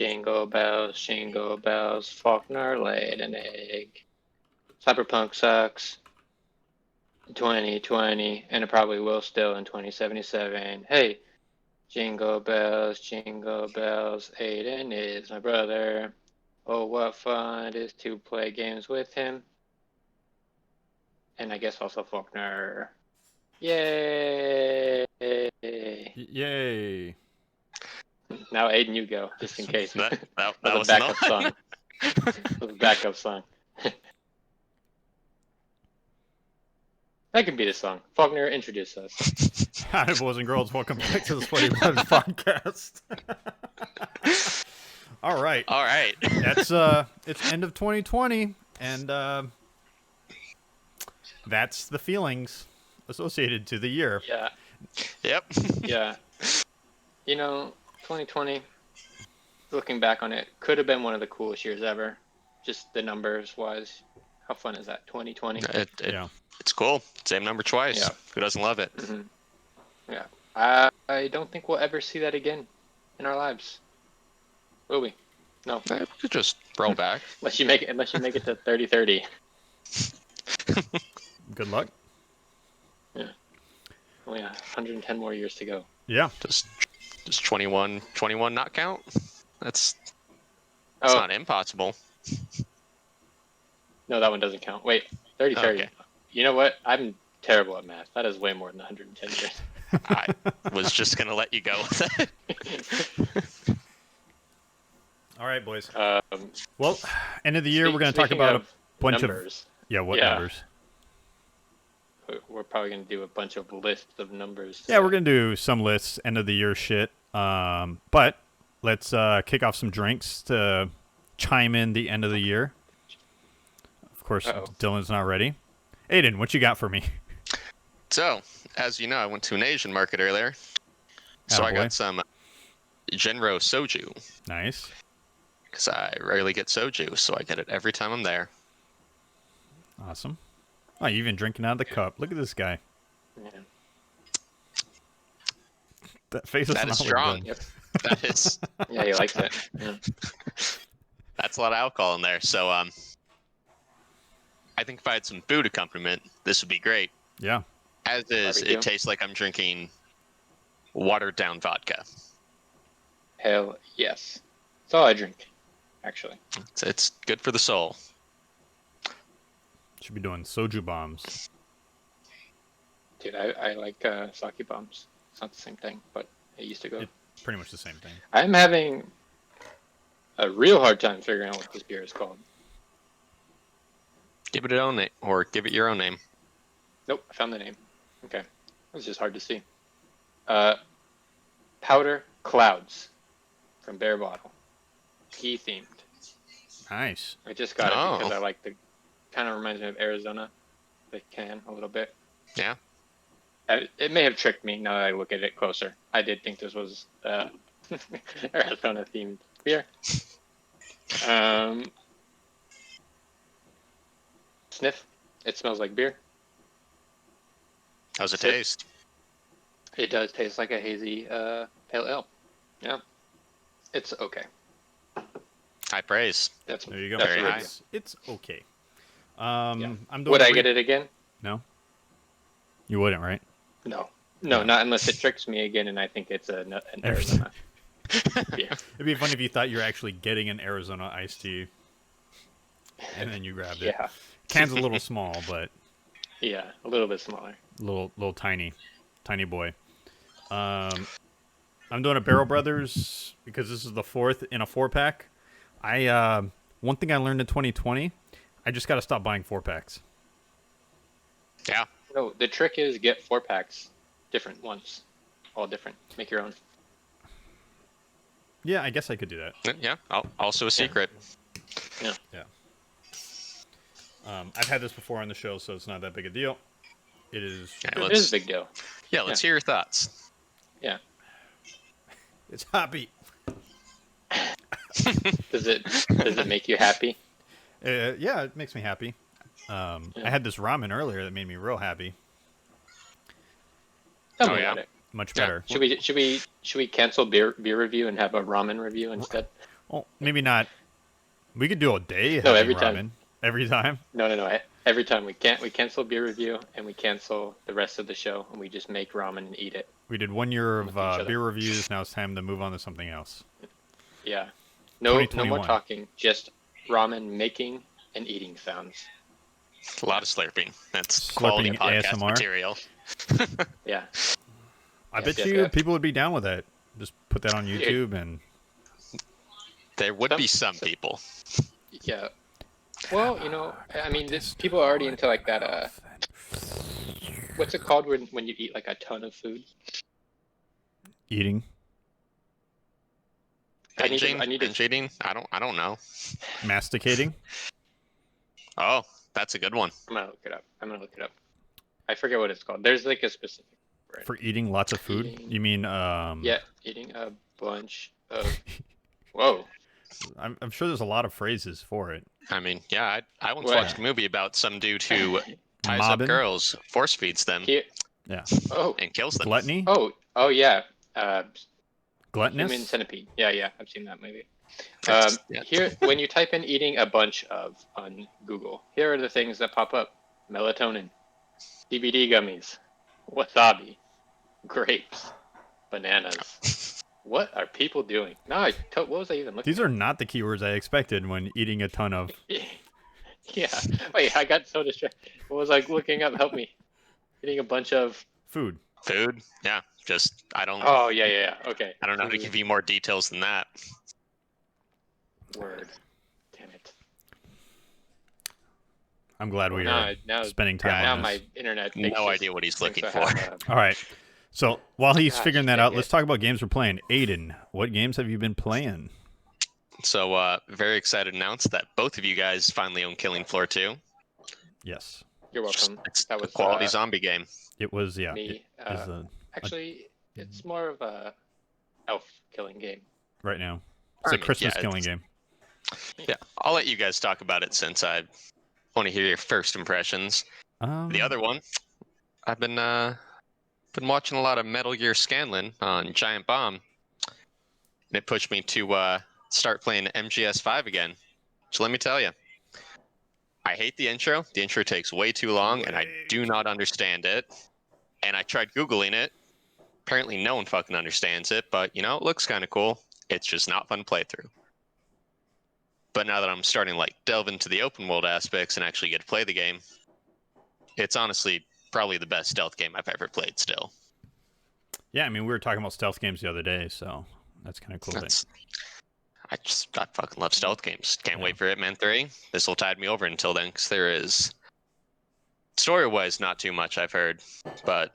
Jingle bells, Faulkner laid an egg. Cyberpunk sucks. 2020, and it probably will still in 2077. Hey, jingle bells, Aiden is my brother. Oh, what fun it is to play games with him. And I guess also Faulkner. Yay! Yay! Now, Aiden, you go, just in case. That was a backup song. That was a backup song. That could be the song. Faulkner, introduce us. Hi, boys and girls. Welcome back to the Sweaty Brothers podcast. All right. That's it's end of 2020, and that's the feelings associated to the year. Yeah. Yep. Yeah. 2020, looking back on it, could have been one of the coolest years ever. Just the numbers wise. How fun is that? 2020. Yeah. It's cool. Same number twice. Yeah. Who doesn't love it? Mm-hmm. Yeah. I don't think we'll ever see that again in our lives. Will we? No. We could just roll back. Unless you make it to 30-30. Good luck. Yeah. Oh yeah, 110 more years to go. Yeah. Does 21 not count? That's not impossible. No, that one doesn't count. Wait, 30-30. Okay. You know what? I'm terrible at math. That is way more than 110 years. I was just going to let you go with it. All right, boys. Well, end of the year, we're going to talk Speaking about of a bunch numbers, of... Yeah, numbers? We're probably going to do a bunch of lists of numbers. Yeah, we're going to do some lists, end of the year shit. But let's kick off some drinks to chime in the end of the year. Of course, Dylan's not ready. Aiden, what you got for me? So, as you know, I went to an Asian market earlier. So I got some Genro soju. Nice. Because I rarely get soju, so I get it every time I'm there. Awesome. Oh, you're even drinking out of the cup. Look at this guy. Yeah. That face is not strong. Yep. That is. Yeah, he likes it. Yeah. That's a lot of alcohol in there. So, I think if I had some food accompaniment, this would be great. Yeah. As is, Barbecue. it tastes like I'm drinking watered down vodka. Hell yes. That's all I drink, actually. It's good for the soul. Should be doing soju bombs. Dude, I like sake bombs. It's not the same thing, but it used to go. It's pretty much the same thing. I'm having a real hard time figuring out what this beer is called. Give it own name, or give it your own name. Nope, I found the name. Okay. It was just hard to see. Powder Clouds from Bear Bottle. Tea themed. Nice. I just got it because I like the... Kind of reminds me of Arizona. The can a little bit. Yeah. It may have tricked me now that I look at it closer. I did think this was Arizona themed beer. Sniff. It smells like beer. How's it taste? It does taste like a hazy pale ale. Yeah. It's okay. High praise. There you go. That's Very really high. good. It's okay. Yeah. I'm doing Would I get it again? No. You wouldn't, right? No, not unless it tricks me again and I think it's an Arizona beer. It'd be funny if you thought you were actually getting an Arizona iced tea, and then you grabbed it. Yeah. Can's a little small, but Yeah, a little bit smaller. little tiny boy. I'm doing a Barrel Brothers because this is the fourth in a 4-pack. One thing I learned in 2020, I just got to stop buying 4-packs. Yeah. No, the trick is get 4-packs, different ones, all different. Make your own. Yeah, I guess I could do that. Yeah. Also a secret. Yeah. I've had this before on the show, so it's not that big a deal. It is. Yeah, It is a big deal. Yeah, let's hear your thoughts. Yeah. It's hoppy. Does it make you happy? Yeah, it makes me happy. I had this ramen earlier that made me real happy. Tell me about it. Much Yeah. better. Should we cancel beer review and have a ramen review instead? Well, maybe not. We could do a day No, having every time. ramen. Every time? No. Every time we cancel beer review and we cancel the rest of the show and we just make ramen and eat it. We did 1 year of With each other. beer reviews. Now it's time to move on to something else. Yeah. No more 2021. talking. Just ramen making and eating sounds. A lot of slurping. That's Slurping quality podcast ASMR. material. Yeah. I bet yes, you yes. people would be down with that. Just put that on YouTube and There would be some people. Yeah. Well, I mean, people are already into like that. What's it called when you eat like a ton of food? eating. Binge eating? I don't know. Masticating. Oh, that's a good one. I'm gonna look it up. I forget what it's called. There's like a specific word. For eating lots of food? Eating. You mean Yeah, eating a bunch of. Whoa. I'm sure there's a lot of phrases for it. I mean, yeah, I once What? watched a movie about some dude who ties Mobbing? up girls, force feeds them, Here. Yeah. Oh. and kills them. Gluttony? Oh yeah. Gluttonous? Human Centipede. Yeah, I've seen that movie. That's- yeah. Here, when you type in "eating a bunch of" on Google, here are the things that pop up: melatonin, CBD gummies, wasabi, grapes, bananas. What are people doing? No, what was I even looking? These are not the keywords I expected when eating a ton of. Yeah. Wait, I got so distracted. What was I looking up? Help me. Eating a bunch of. Food. Food? Yeah, just I don't. Oh yeah. Okay. I don't know how to give you more details than that. Word. Damn it. I'm glad we Now- are now- spending time Now on this. my internet. No thinks this- idea what he's thinks looking I for. have, All right. So while he's Gosh, figuring that dang out, it. let's talk about games we're playing. Aiden, what games have you been playing? So, very excited to announce that both of you guys finally own Killing Floor 2. Yes. You're welcome. It's That a was quality zombie game. It was, yeah. me. It is Actually, it's more of a elf killing game. right now. It's I a mean, Christmas yeah, killing game. Yeah, I'll let you guys talk about it since I want to hear your first impressions. The other one, I've been watching a lot of Metal Gear Scanlan on Giant Bomb, and it pushed me to start playing MGS5 again. So let me tell you, I hate the intro. The intro takes way too long, and I do not understand it. And I tried Googling it. Apparently, no one fucking understands it, but it looks kind of cool. It's just not fun to play through. But now that I'm starting to delve into the open world aspects and actually get to play the game, it's honestly probably the best stealth game I've ever played still. Yeah, I mean, we were talking about stealth games the other day, so that's kind of cool. I fucking love stealth games. Can't wait for Hitman 3. This will tide me over until then, because there is story-wise not too much I've heard, but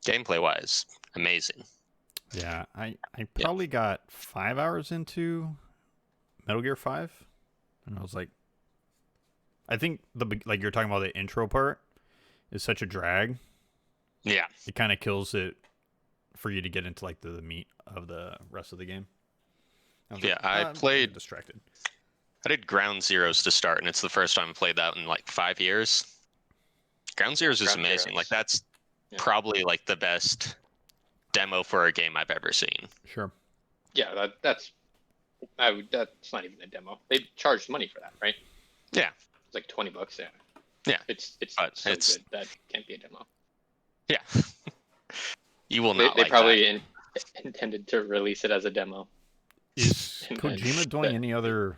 gameplay-wise, amazing. Yeah, I probably got 5 hours into Metal Gear 5, and I was like, I think like you're talking about the intro part is such a drag. Yeah. It kind of kills it for you to get into like the meat of the rest of the game. I played distracted. I did Ground Zeroes to start, and it's the first time I played that in 5 years. Ground Zeroes is Ground amazing. Zeroes. That's Yeah. probably the best demo for a game I've ever seen. Sure. Yeah, that's not even a demo. They charged money for that, right? Yeah. It's like $20. Yeah. Yeah. It's But so it's- good that can't be a demo. Yeah. You will They, not they like probably intended to release it as a demo. Is And then- Kojima doing any other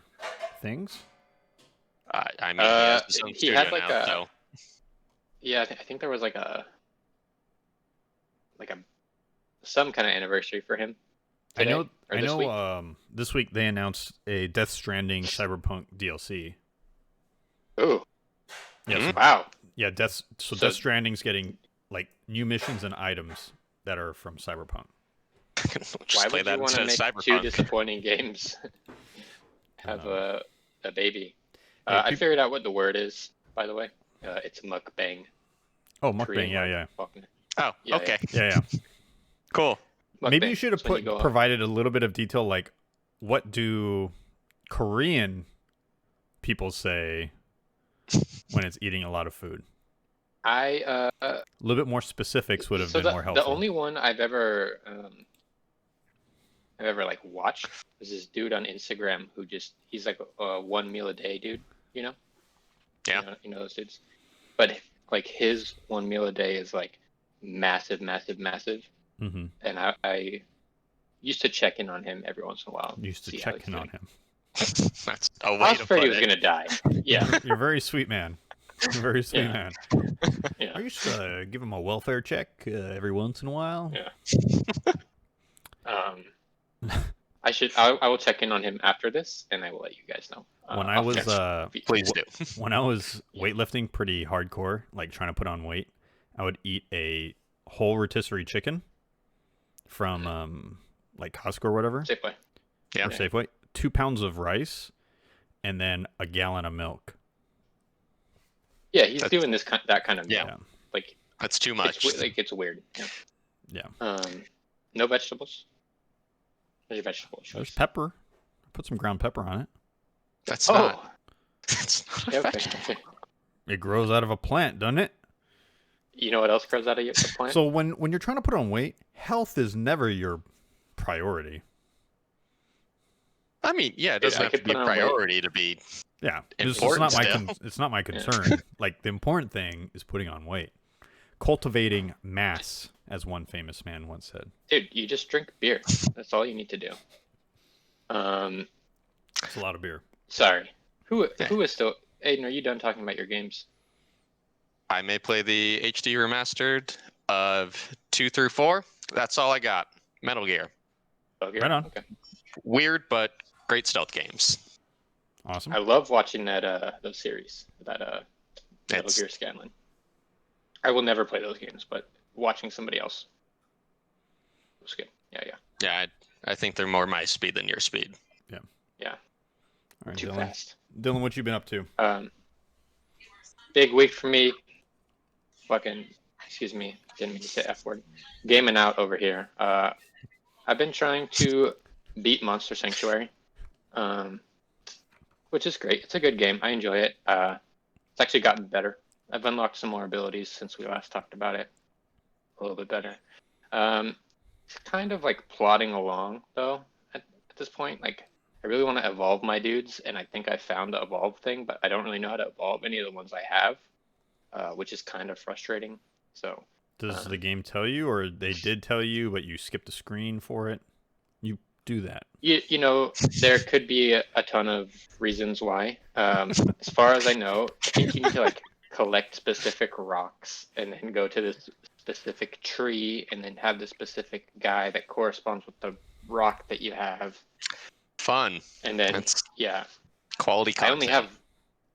things? that. I mean, he has his own he studio had, like, now, a- so Yeah, I think there was like some kind of anniversary for him. I today, know. or I this know. week. This week they announced a Death Stranding Cyberpunk DLC. Ooh, Yes. wow. Yeah. Death So- Stranding's getting new missions and items that are from Cyberpunk. just Why play would that you want to instead make of two Cyberpunk. disappointing games have know. a baby? Hey, I peop- figured out what the word is, by the way. It's mukbang. Oh, mukbang. Korean Yeah, word. yeah, Fucking- Oh, Yeah, okay. yeah, yeah. Cool. Maybe mukbang. you should have It's when you go on- provided a little bit of detail, like what do Korean people say when it's eating a lot of food? A little bit more specifics would have So been more the helpful. only one I've ever like watched was this dude on Instagram who he's like a 1 meal a day dude, you know? Yeah. You know those dudes. But like his 1 meal a day is like massive, massive, massive. Mm-hmm. And I used to check in on him every once in a while. Used to see how check he's in on doing. him. That's a way I was to afraid put he was it. gonna die. Yeah. You're a very sweet man. You're a very sweet Yeah. man. Yeah. I used to give him a welfare check every once in a while. Yeah. I will check in on him after this, and I will let you guys know. When I was Please do. when I was weightlifting pretty hardcore, like trying to put on weight, I would eat a whole rotisserie chicken from like Costco or whatever, Safeway. Yeah. or Safeway, 2 pounds of rice, and then a gallon of milk. Yeah, he's doing that kind of meal. Yeah. Like That's too much. it's weird. Yeah. Yeah. No vegetables. There's your vegetable choice. There's pepper. Put some ground pepper on it. That's not. Oh, That's not yeah, a okay. vegetable. It grows out of a plant, doesn't it? You know what else grows out of the plant? So when you're trying to put on weight, health is never your priority. I mean, yeah, it doesn't I have to could be a put on weight. priority to be. Yeah, it's Important not my still. it's not my concern. Like the important thing is putting on weight, cultivating mass, as one famous man once said. Dude, you just drink beer. That's all you need to do. It's a lot of beer. Sorry. Who is still? Aiden, are you done talking about your games? I may play the HD remastered of 2 through 4. That's all I got. Metal Gear. Okay. Right on. Okay. Weird, but great stealth games. Awesome. I love watching those series. Metal It's- Gear Scanlan. I will never play those games, but watching somebody else was good. Yeah. Yeah, I think they're more my speed than your speed. Yeah. All right, Too Dylan. fast. Dylan, what you been up to? Big week for me. Excuse me, didn't mean to say F word. Gaming out over here. I've been trying to beat Monster Sanctuary, which is great. It's a good game. I enjoy it. It's actually gotten better. I've unlocked some more abilities since we last talked about it. A little bit better. It's kind of like plodding along though at this point. Like I really want to evolve my dudes, and I think I found the evolve thing, but I don't really know how to evolve any of the ones I have, which is kind of frustrating. So Does the game tell you, or they did tell you, but you skipped a screen for it? You do that. you know, there could be a ton of reasons why. As far as I know, I think you need to like collect specific rocks and then go to this specific tree and then have the specific guy that corresponds with the rock that you have. Fun. And then That's yeah, quality content. I only have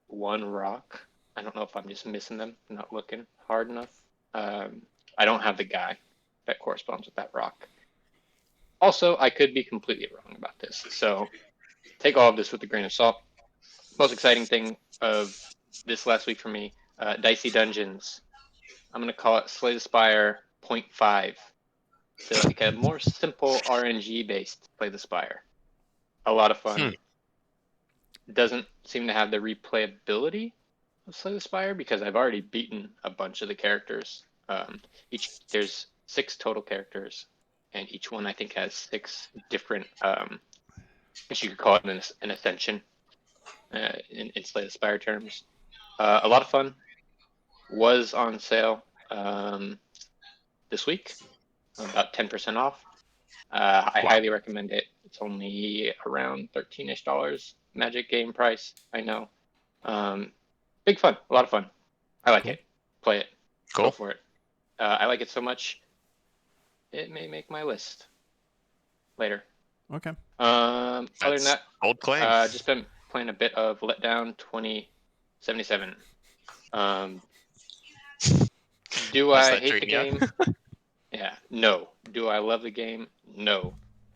one rock. I don't know if I'm just missing them, not looking hard enough. I don't have the guy that corresponds with that rock. Also, I could be completely wrong about this, so take all of this with a grain of salt. Most exciting thing of this last week for me, Dicey Dungeons. I'm going to call it Slay the Spire 0.5. So like a more simple RNG-based Slay the Spire. A lot of fun. Doesn't seem to have the replayability of Slay the Spire because I've already beaten a bunch of the characters. There's 6 total characters, and each one I think has 6 different, I guess you could call it an ascension in Slay the Spire terms. A lot of fun. Was on sale this week, about 10% off. I highly recommend it. It's only around $13-ish Magic game price. I know. Big fun, a lot of fun. I like it. Play it. Cool. Go for it. I like it so much. It may make my list later. Okay. Other than that, old claim. just been playing a bit of Letdown 2077. Do I hate the game? Yeah. No. Do I love the game? No.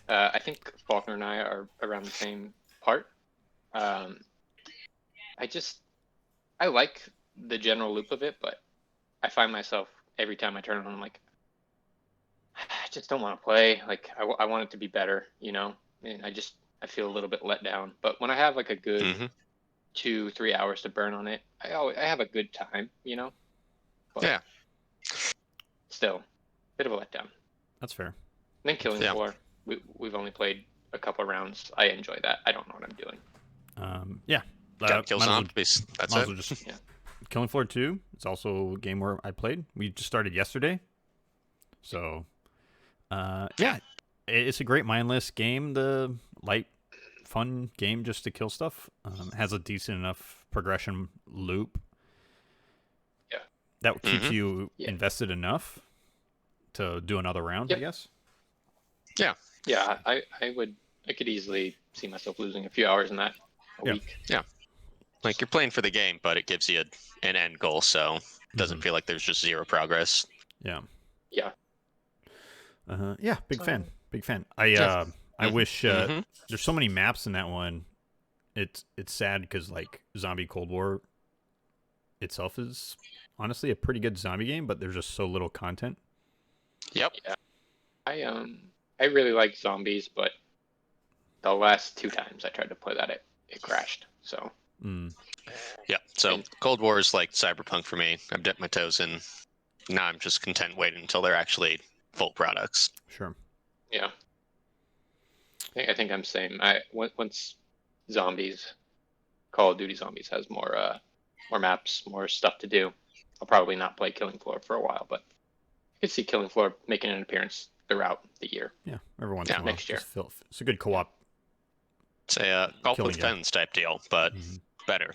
I think Faulkner and I are around the same part. I like the general loop of it, but I find myself every time I turn it on, I'm like, I just don't want to play. Like, I want it to be better, you know? And I feel a little bit let down. But when I have like a good 2-3 hours to burn on it, I have a good time, you know? But Yeah. still, bit of a letdown. That's fair. And then Killing Floor. We've only played a couple of rounds. I enjoy that. I don't know what I'm doing. Yeah. Gotta kill zombies. That's it. Just Killing Floor 2. It's also a game where I played. We just started yesterday. So, yeah. It's a great mindless game. The light, fun game just to kill stuff. Has a decent enough progression loop. Yeah. That keeps you invested enough to do another round, I guess. Yeah. Yeah, I could easily see myself losing a few hours in that a week. Yeah. Like you're playing for the game, but it gives you an end goal, so it doesn't feel like there's just zero progress. Yeah. Yeah. Yeah, big fan. Big fan. I wish there's so many maps in that one. It's sad because like Zombie Cold War itself is honestly a pretty good zombie game, but there's just so little content. Yep. Yeah. I really like zombies, but the last 2 times I tried to play that, it crashed. So. Yeah. So Cold War is like Cyberpunk for me. I've dipped my toes in. Now I'm just content waiting until they're actually full products. Sure. Yeah. I think I'm same. Once zombies, Call of Duty Zombies has more maps, more stuff to do. I'll probably not play Killing Floor for a while, but I could see Killing Floor making an appearance throughout the year. Yeah, every once in a while. Next year. It's a good co-op. It's a golf with friends type deal, but better.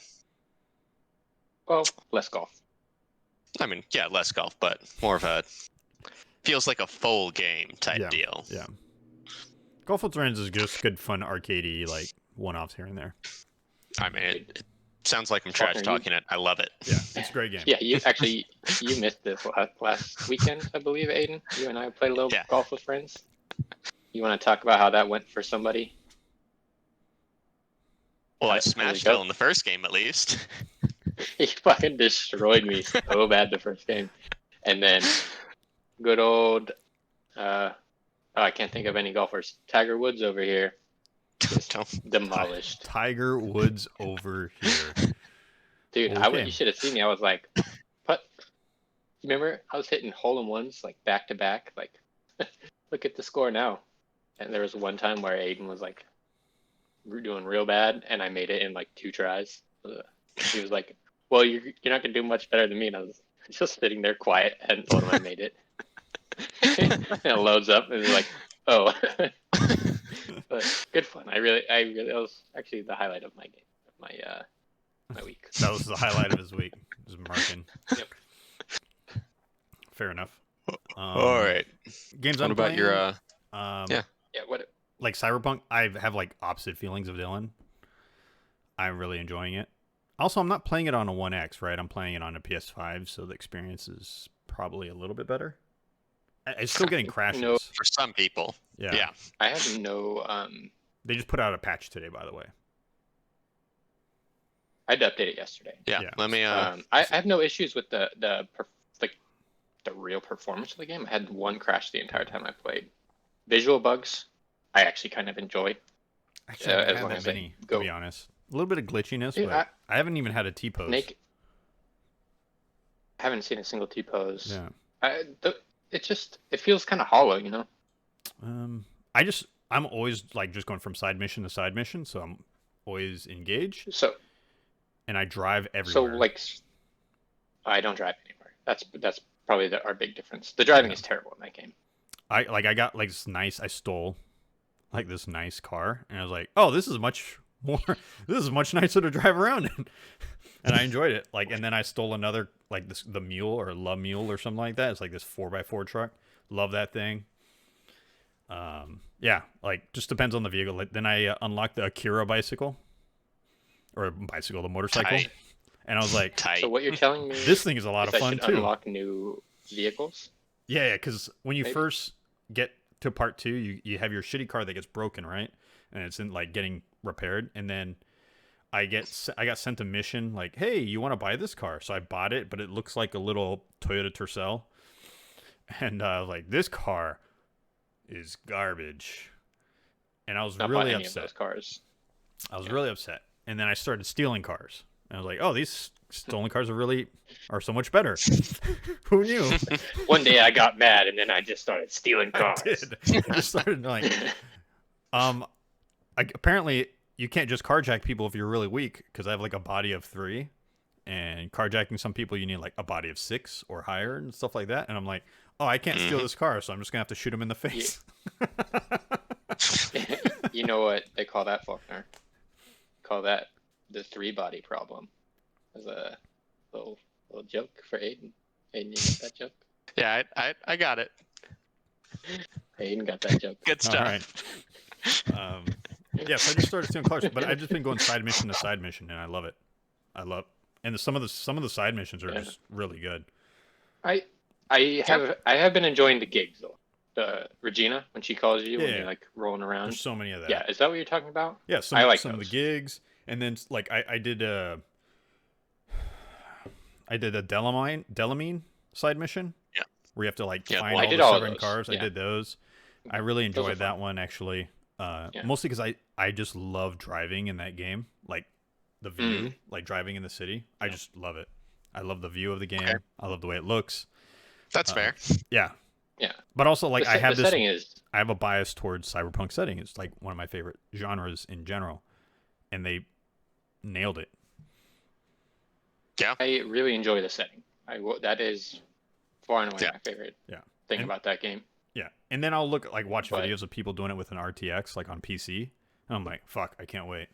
Well, less golf. I mean, yeah, less golf, but more of a feels like a full game type deal. Yeah. Golf with Friends is just good, fun, arcadey, like one-offs here and there. I mean, it sounds like I'm trash talking it. I love it. Yeah, it's a great game. Yeah, you missed this last weekend, I believe, Aiden. You and I played a little Golf with Friends. You want to talk about how that went for somebody? Well, I smashed Phil in the first game, at least. He fucking destroyed me so bad the first game. And then good old, I can't think of any golfers. Tiger Woods over here. Demolished. Tiger Woods over here. Dude, you should have seen me. I was like, what? Remember? I was hitting hole-in-ones like back-to-back. Like, look at the score now. And there was one time where Aiden was like doing real bad, and I made it in like 2 tries. He was like, well, you're not going to do much better than me. And I was just sitting there quiet, and told him I made it. And it loads up, and it's like, oh. But good fun. I really, that was actually the highlight of my game, my week. That was the highlight of his week. Was marking. Yep. Fair enough. All right. Games what I'm about playing, your? Yeah. What? Like Cyberpunk, I have like opposite feelings of Dylan. I'm really enjoying it. Also, I'm not playing it on a 1X, right? I'm playing it on a PS5, so the experience is probably a little bit better. It's still getting crashes. No. For some people. Yeah. I have no. They just put out a patch today, by the way. I had to update it yesterday. Yeah. Let me. I have no issues with the real performance of the game. I had one crash the entire time I played. Visual bugs, I actually kind of enjoy. Actually, I haven't had many, to be honest. A little bit of glitchiness, dude, but I haven't even had a T-pose. I haven't seen a single T-pose. Yeah. It feels kind of hollow, you know? I'm always like just going from side mission to side mission, so I'm always engaged. And I drive everywhere. So like, I don't drive anywhere. That's probably our big difference. The driving is terrible in that game. I got like this nice. I stole like this nice car, and I was like, oh, this is much nicer to drive around in. And I enjoyed it. Like, and then I stole another, like the mule or La Mule or something like that. It's like this 4x4 truck. Love that thing. Yeah, like just depends on the vehicle. Like, then I unlocked the Akira bicycle, or the motorcycle. Tight. And I was like, So what you're telling me? This thing is a lot of fun too. Unlock new vehicles. Yeah, because when you first get to part 2, you have your shitty car that gets broken, right? And it's in like getting repaired, and then I got sent a mission like, hey, you want to buy this car? So I bought it, but it looks like a little Toyota Tercel, and I was like, this car is garbage, and I was really upset. Those cars. I was really upset, and then I started stealing cars, And I was like, oh, these stolen cars are so much better. Who knew? One day I got mad and then I just started stealing I cars. did. I just started like, apparently you can't just carjack people if you're really weak, because I have like a body of 3, and carjacking some people you need like a body of 6 or higher and stuff like that. And I'm like, oh, I can't steal this car, so I'm just gonna have to shoot him in the face. You know what they call that, Faulkner? Call that the 3-body problem. As a little joke for Aiden. Aiden, you got that joke? Yeah, I got it. Aiden got that joke. Good stuff. All right. Yeah, so I just started stealing cars, but I've just been going side mission to side mission, and I love it. And some of the side missions are just really good. I have been enjoying the gigs though. The Regina, when she calls you when you're like rolling around. There's so many of that. Yeah, is that what you're talking about? Yeah, I like some those. of the gigs, and then like I did a Delamine side mission. Yeah. Where you have to like Yeah, find I all did the all of 7 those. cars. Yeah. I did those. I really Those are enjoyed that fun. one actually. Yeah. Mostly because I just love driving in that game, like the view, like driving in the city. I just love it. I love the view of the game. Okay. I love the way it looks. That's fair. Yeah. Yeah. But also like I have the this setting is I have a bias towards cyberpunk setting. It's like one of my favorite genres in general, and they nailed it. Yeah. I really enjoy the setting. That is far and away Yeah. my favorite Yeah. thing about that game. Yeah. And then I'll watch But- videos of people doing it with an RTX, like on PC, and I'm like, fuck, I can't wait.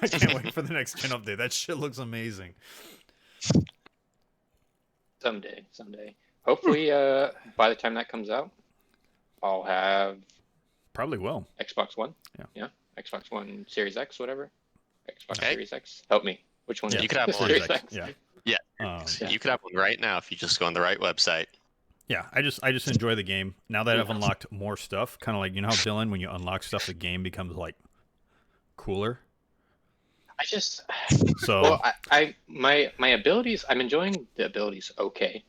I can't wait for the next gen update. That shit looks amazing. Someday. Hopefully, by the time that comes out, I'll have Probably will. Xbox One. Yeah. Xbox One Series X, whatever. Xbox Okay. Series X. Help me. Which one? Yeah, is you it? could have one. Series Series X. Yeah. Yeah. Yeah. You could have one right now if you just go on the right website. Yeah, I just enjoy the game. Now that I've unlocked more stuff, kind of like, you know how Dylan, when you unlock stuff, the game becomes like cooler. I just So well, my abilities. I'm enjoying the abilities. Okay,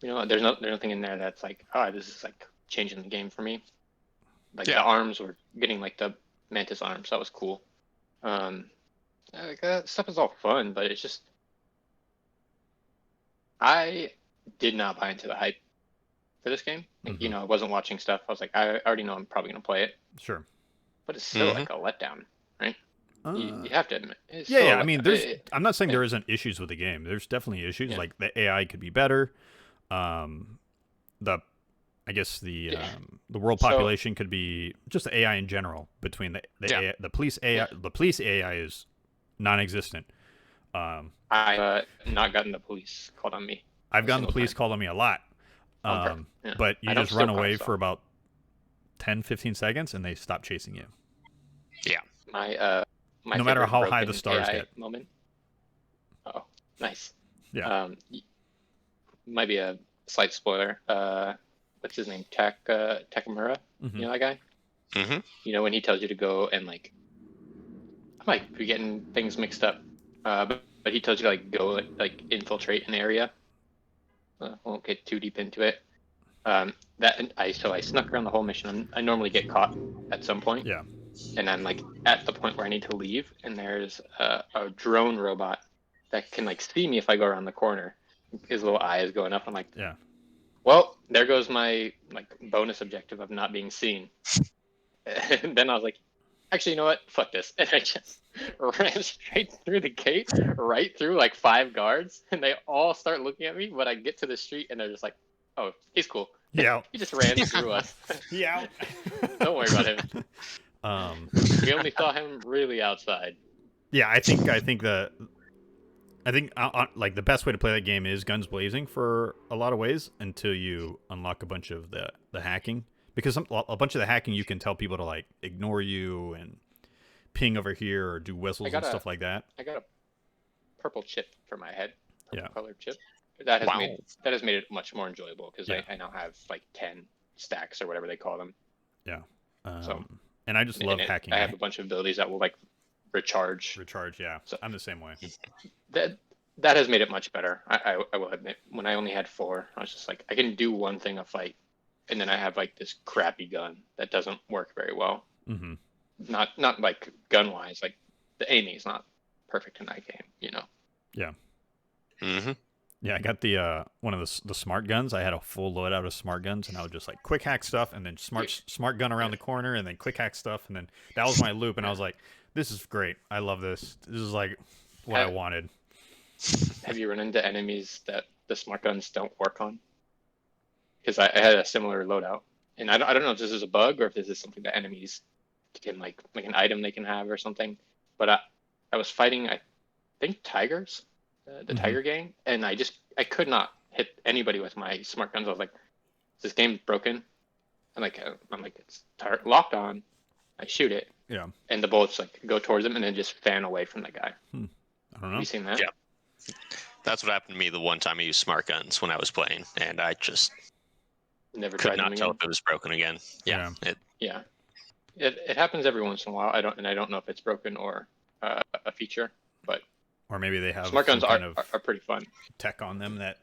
you know, there's nothing in there that's like, oh, this is like changing the game for me. Like the arms were getting like the mantis arms. That was cool. Like that stuff is all fun, but it's just I did not buy into the hype for this game. Like, you know, I wasn't watching stuff. I was like, I already know I'm probably gonna play it, sure. but it's still like a letdown, right? You have to admit. It's Yeah, still yeah. a I mean, letdown. I'm not saying there isn't issues with the game. There's definitely issues. Like the AI could be better. I guess the world population could be just the AI in general. Between the AI, the police AI, the police AI is non-existent. I not gotten the police called on me. I've gotten the single police time. called on me a lot. Okay. Yeah. But you I don't just run steal away cars, for though. about 10, 15 seconds and they stop chasing you. Yeah. My No matter favorite how high the broken stars AI get. moment. Oh, nice. Yeah. Might be a slight spoiler. What's his name? Takamura. Mhm. You know that guy? Mm-hmm. You know when he tells you to go and like, I might be getting things mixed up. But he tells you to like go like infiltrate an area. I won't get too deep into it. I snuck around the whole mission. I normally get caught at some point. Yeah. And I'm like at the point where I need to leave, and there's a drone robot that can like see me if I go around the corner. His little eye is going up. I'm like, Yeah. well, there goes my like bonus objective of not being seen. And then I was like, actually, you know what? Fuck this. And I just ran straight through the gate, right through like 5 guards, and they all start looking at me. But I get to the street, and they're just like, oh, he's cool. Yeah. He just ran through us. Yeah. Don't worry about him. We only saw him really outside. Yeah, I think like the best way to play that game is guns blazing for a lot of ways until you unlock a bunch of the hacking, because a bunch of the hacking you can tell people to like ignore you and ping over here or do whistles and stuff like that. I got a purple chip for my head. Yeah. Colored chip. That has made it much more enjoyable because I now have like 10 stacks or whatever they call them. Yeah. So and I just love hacking. I have a bunch of abilities that will like recharge. Yeah. So- I'm the same way. That has made it much better. I will admit, when I only had 4, I was just like, I can do one thing a fight, and then I have like this crappy gun that doesn't work very well. Mm-hmm. Not like gun wise, like the aiming is not perfect in that game. Yeah. Mm-hmm. Yeah, I got the one of the smart guns. I had a full loadout of smart guns, and I would just like quick hack stuff, and then smart gun around the corner, and then quick hack stuff, and then that was my loop. And I was like, "This is great. I love this. This is like what I wanted." Have you run into enemies that the smart guns don't work on? Because I had a similar loadout, and I don't know if this is a bug or if this is something that enemies can like an item they can have or something. But I was fighting, I think, tigers, the tiger gang, and I could not hit anybody with my smart guns. I was like, this game's broken. I'm like it's locked on. I shoot it, Yeah. and the bullets like go towards him and then just fan away from the guy. I don't know. Have you seen that? Yeah. That's what happened to me the one time I used smart guns when I was playing, and I just Never could tried not them tell again. if it was broken again. Yeah. Yeah, it happens every once in a while. I don't know if it's broken or a feature, but Or maybe they have smart guns some kind of are pretty fun. tech on them that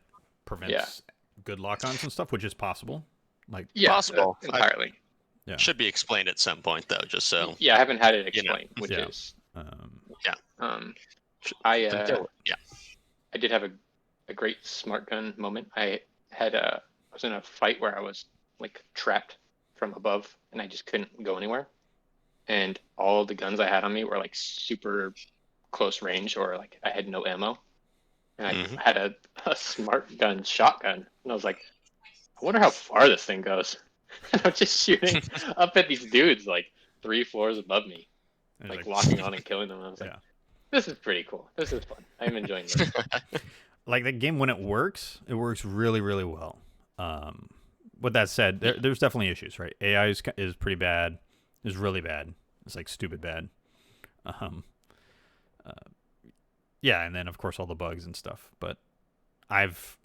prevents good lock-ons and stuff, which is possible. Like Possible. Entirely. Yeah. Should be explained at some point though, just so. Yeah, I haven't had it explained, which Yeah. is um, I did have a great smart gun moment. I was in a fight where I was like trapped from above and I just couldn't go anywhere. And all the guns I had on me were like super close range or like I had no ammo. And I had a smart gun shotgun. And I was like, I wonder how far this thing goes. And I'm just shooting up at these dudes like 3 floors above me, like locking on and killing them. And I was like, this is pretty cool. This is fun. I'm enjoying this. Like that game, when it works really, really well. With that said, there's definitely issues, right? AI is pretty bad. Is really bad. It's like stupid bad. Yeah, and then of course all the bugs and stuff. But I've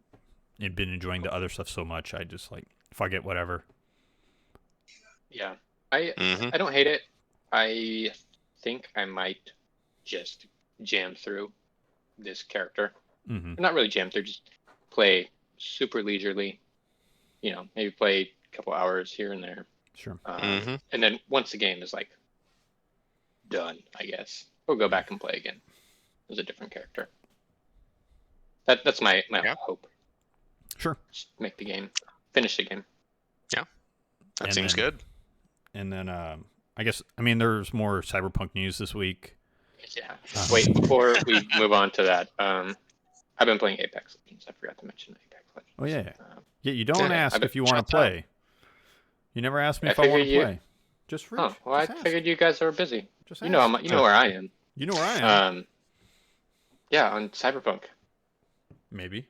been enjoying the other stuff so much. I just like fuck it, whatever. Yeah, I don't hate it. I think I might just jam through this character. Not really jam through, just play super leisurely. Maybe play a couple hours here and there. Sure. And then once the game is like done, I guess we'll go back and play again as a different character. That's my hope. Sure. Just make the game, finish the game. Yeah, that seems good. And then there's more Cyberpunk news this week. Yeah. Wait, before we move on to that, I've been playing Apex Legends. I forgot to mention Apex Legends. Oh yeah. You don't ask if you want to play. You never asked me if I want to play. Just reach. Oh, well, I figured you guys are busy. Just you know where I am. You know where I am. Yeah, on Cyberpunk. Maybe.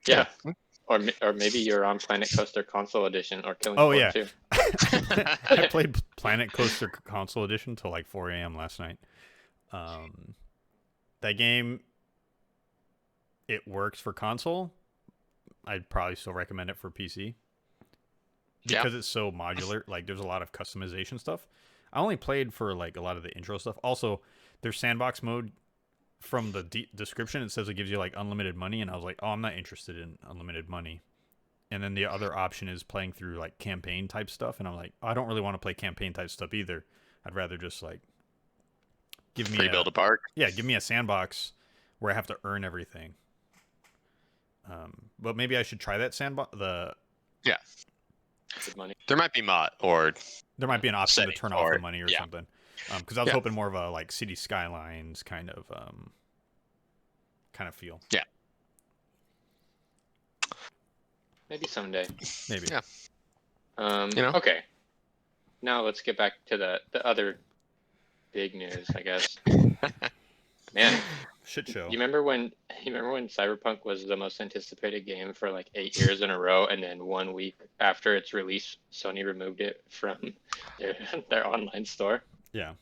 Yeah. Or maybe you're on Planet Coaster Console Edition or Killing Floor 2. I played Planet Coaster Console Edition till like 4 a.m. last night. That game, it works for console. I'd probably still recommend it for PC. Because it's so modular. Like, there's a lot of customization stuff. I only played for like a lot of the intro stuff. Also, there's sandbox mode. From the description, it says it gives you like unlimited money, and I was like, oh, I'm not interested in unlimited money. And then the other option is playing through like campaign type stuff, and I'm like, oh, I don't really want to play campaign type stuff either. I'd rather just like give me build a park. Yeah, give me a sandbox where I have to earn everything. But maybe I should try that sandbox. Money. There might be there might be an option to turn off the money or yeah. something. Because I was hoping more of a like city skylines kind of feel. Yeah. Maybe someday. Maybe. Yeah. Okay. Now let's get back to the other big news, I guess. Man, shit show. You remember when Cyberpunk was the most anticipated game for like 8 years in a row, and then 1 week after its release, Sony removed it from their online store? Yeah.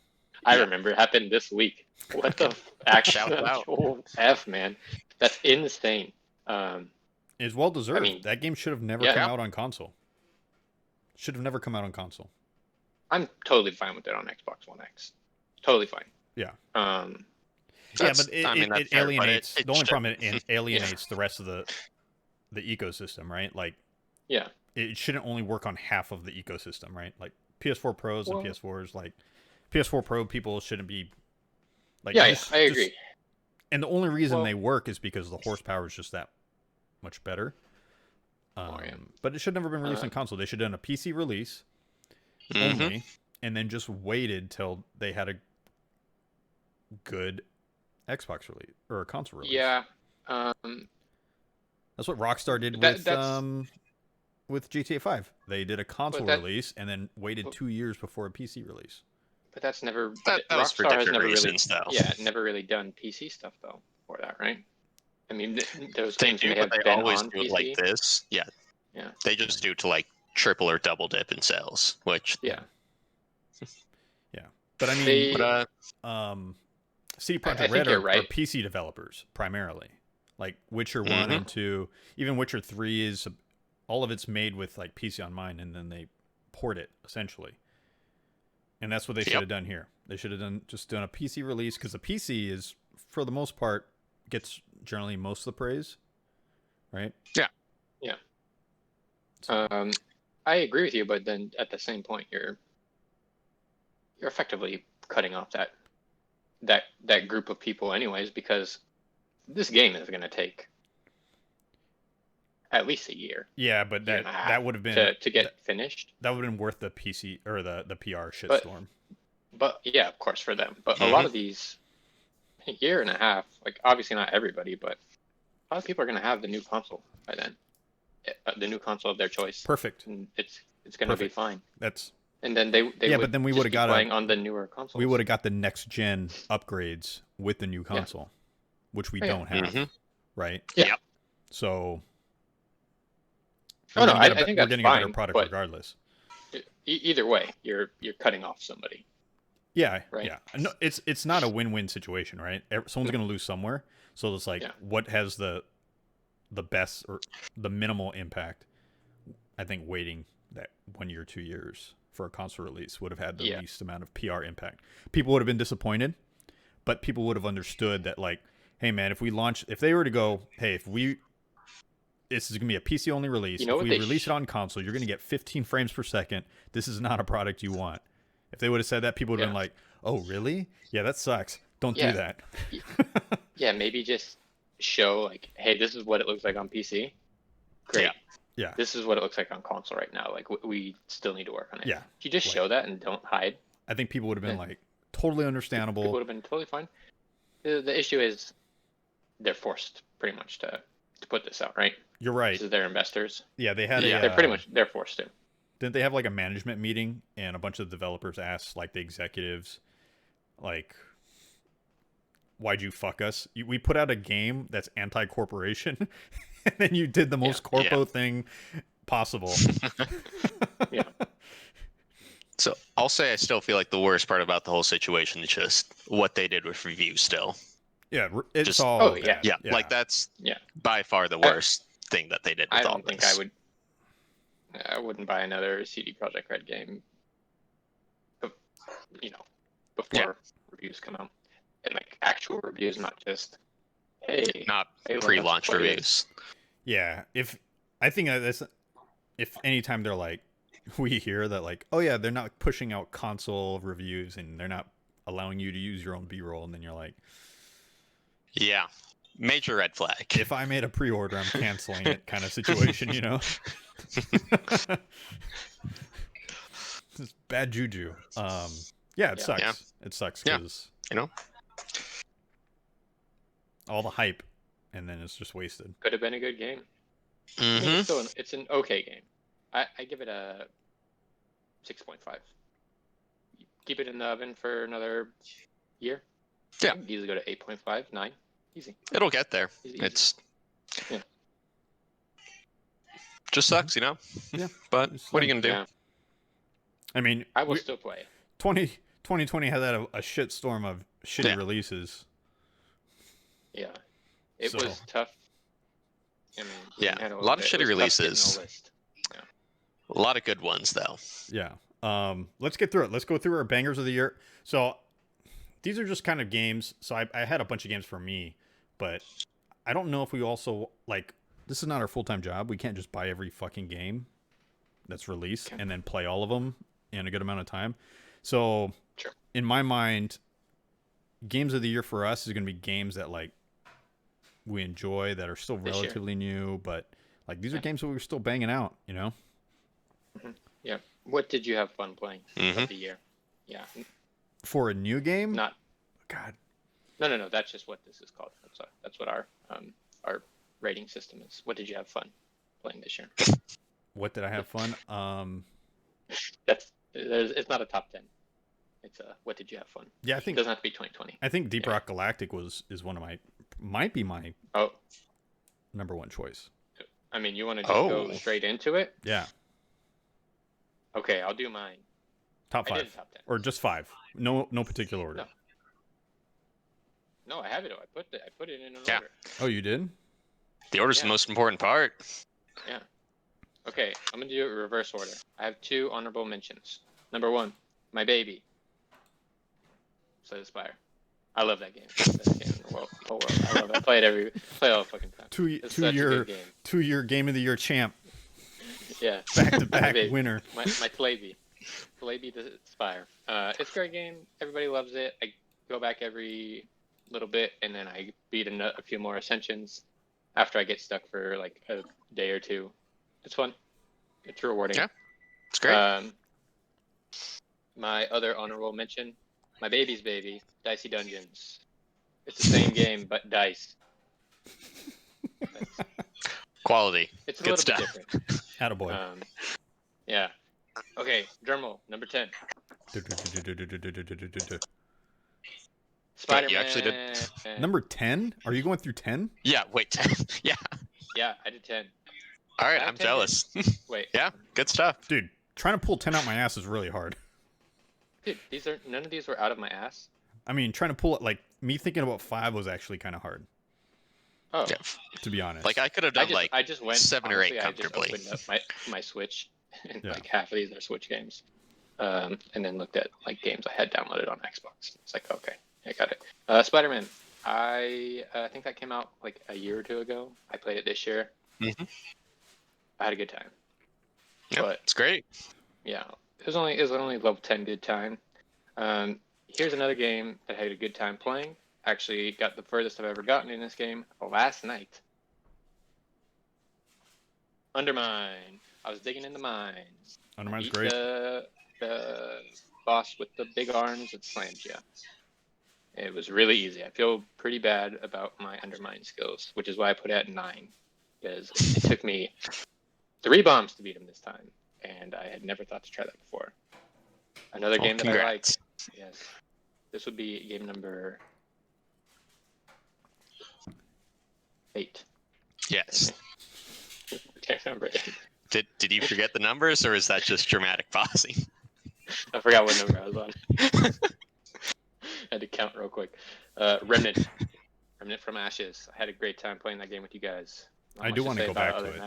I remember it happened this week. What the actual F, man? That's insane. It's well deserved. I mean, that game should have never come out on console. Should have never come out on console. I'm totally fine with it on Xbox One X. Totally fine. Yeah. But it alienates. The only problem it alienates the rest of the ecosystem, right? Like, yeah, it shouldn't only work on half of the ecosystem, right? Like PS4 Pros and PS4s, like PS4 Pro people shouldn't be, Like, Yeah, I agree. And the only reason they work is because the horsepower is just that much better. But it should never been released on console. They should have done a PC release only, and then just waited till they had a good Xbox release or a console release. Yeah. That's what Rockstar did with GTA 5. They did a console release and then waited 2 years before a PC release. But that's never. That was for Rockstar has different never reasons, really, though. Yeah, never really done PC stuff though for that, right? I mean, those They games do, may but have they been always on do PC. it like this. Yeah. Yeah. They just do to like triple or double dip in sales, which Yeah. Yeah. But I mean, CD Projekt Red are PC developers primarily. Like Witcher 1 and 2, even Witcher 3 is all of it's made with like PC on mine, and then they port it essentially. And that's what they should have done here. They should have done a PC release, because the PC is, for the most part, gets generally most of the praise, right? Yeah. I agree with you, but then at the same point, you're effectively cutting off that group of people, anyways, because this game is going to take at least a year. Yeah, but that would have been to get finished. That would have been worth the PC or the PR shitstorm. But yeah, of course, for them. But a lot of these, a year and a half, like obviously not everybody, but a lot of people are going to have the new console by then. The new console of their choice. Perfect. And it's going to be fine. And then they but then we would have got playing on the newer consoles. We would have got the next gen upgrades with the new console, which we don't have, right? Yeah. So I think we're that's getting fine, a better product regardless. Either way, you're cutting off somebody. Yeah, right. Yeah. No, it's not a win-win situation, right? Someone's going to lose somewhere. So it's like, what has the best or the minimal impact? I think waiting that 1 year, 2 years for a console release would have had the least amount of PR impact. People would have been disappointed, but people would have understood that, like, hey man, if they were to go, hey, this is going to be a PC only release. If we release it on console, you're going to get 15 frames per second. This is not a product you want. If they would have said that, people would have been like, oh, really? Yeah, that sucks. Don't do that. Yeah, maybe just show, like, hey, this is what it looks like on PC. Great. Yeah. This is what it looks like on console right now. Like, we still need to work on it. Yeah. If you just show that and don't hide. I think people would have been like, totally understandable. People would have been totally fine. The issue is they're forced pretty much to put this out, right? You're right. This is their investors. Yeah, they had they're forced to. Didn't they have like a management meeting and a bunch of developers asked like the executives, like, why'd you fuck us? We put out a game that's anti-corporation, and then you did the most corpo thing possible. Yeah. So I'll say I still feel like the worst part about the whole situation is just what they did with reviews still. Yeah, it's all bad. Yeah, like that's by far the worst thing that they did with all this. I wouldn't buy another CD Projekt Red game, before reviews come out. And like actual reviews, not just, not pre-launch reviews. Yeah, if anytime they're like, we hear that like, oh yeah, they're not pushing out console reviews and they're not allowing you to use your own B-roll, and then you're like, yeah, major red flag. If I made a pre-order, I'm canceling it, kind of situation, you know. It's bad juju. It sucks. Yeah. It sucks because all the hype, and then it's just wasted. Could have been a good game. I mean, it's an okay game. I give it a 6.5. Keep it in the oven for another year. Yeah, easily go to 8.5, 9. Easy. It'll get there. Easy. It's just sucks, you know. Yeah. But what are you gonna do? Yeah. I mean, I will still play it. 2020 had a shit storm of shitty releases. Yeah, it was tough. I mean, a lot of shitty releases. A lot of good ones, though. Yeah. Let's get through it. Let's go through our bangers of the year. So these are just kind of games. So I had a bunch of games for me, but I don't know if we also, like, this is not our full-time job. We can't just buy every fucking game that's released and then play all of them in a good amount of time. So in my mind, games of the year for us is going to be games that like we enjoy that are still relatively new, but like these are games that we're still banging out, you know? Yeah. What did you have fun playing of the year? Yeah. For a new game? Not. God. No. That's just what this is called. That's what our rating system is. What did you have fun playing this year? What did I have fun? It's not a top 10. It's what did you have fun? Yeah, I think it doesn't have to be 2020. I think Deep Rock Galactic is one of might be my number one choice. I mean, you want to just go straight into it? Yeah. Okay, I'll do mine. Top 5. I did top 10. Or just 5. No particular order. No, I have it. I put it in an order. Oh, you did? The order's the most important part. Yeah. Okay, I'm gonna do it in reverse order. I have 2 honorable mentions. Number 1, my baby. Slay the Spire. I love that game. Best game in the whole world. I love it. I play it all the fucking time. Two-year game of the year champ. Yeah. Back-to-back winner. My Flavy. Flavy the Spire. It's a great game. Everybody loves it. I go back every little bit, and then I beat a few more Ascensions after I get stuck for like a day or two. It's fun. It's rewarding. Yeah, it's great. My other honorable mention, my baby's baby, Dicey Dungeons. It's the same game, but dice. Quality. It's a Good little stuff. bit different. Attaboy. Yeah. Okay, Dermal, number 10. Spider-Man. You actually did. Number 10? Are you going through 10? Yeah, wait, 10. Yeah. Yeah, I did 10. All right, I'm jealous. Wait. Yeah, good stuff. Dude, trying to pull 10 out my ass is really hard. Dude, none of these were out of my ass. I mean, trying to pull it, like, me thinking about 5 was actually kind of hard. Oh. Yeah. To be honest. Like, I could have done, I just went 7 or 8 honestly, comfortably. I just opened up my Switch, and like half of these are Switch games. And then looked at like games I had downloaded on Xbox. It's like, okay, I got it. Spider-Man. I think that came out like a year or 2 ago. I played it this year. Mm-hmm. I had a good time. Yeah, But it's great. yeah, it was only level 10 good time. Here's another game that I had a good time playing. Actually got the furthest I've ever gotten in this game last night. Undermine. I was digging in the mines. Undermine's Beat great. The boss with the big arms that slams you. It was really easy. I feel pretty bad about my Undermine skills, which is why I put it at 9. Because it took me 3 bombs to beat him this time. And I had never thought to try that before. Another game that I liked. Yes. This would be game number 8. Yes. Okay, number 8. Did you forget the numbers, or is that just dramatic pausing? I forgot what number I was on. I had to count real quick. Remnant from Ashes. I had a great time playing that game with you guys. I do want to go back to it.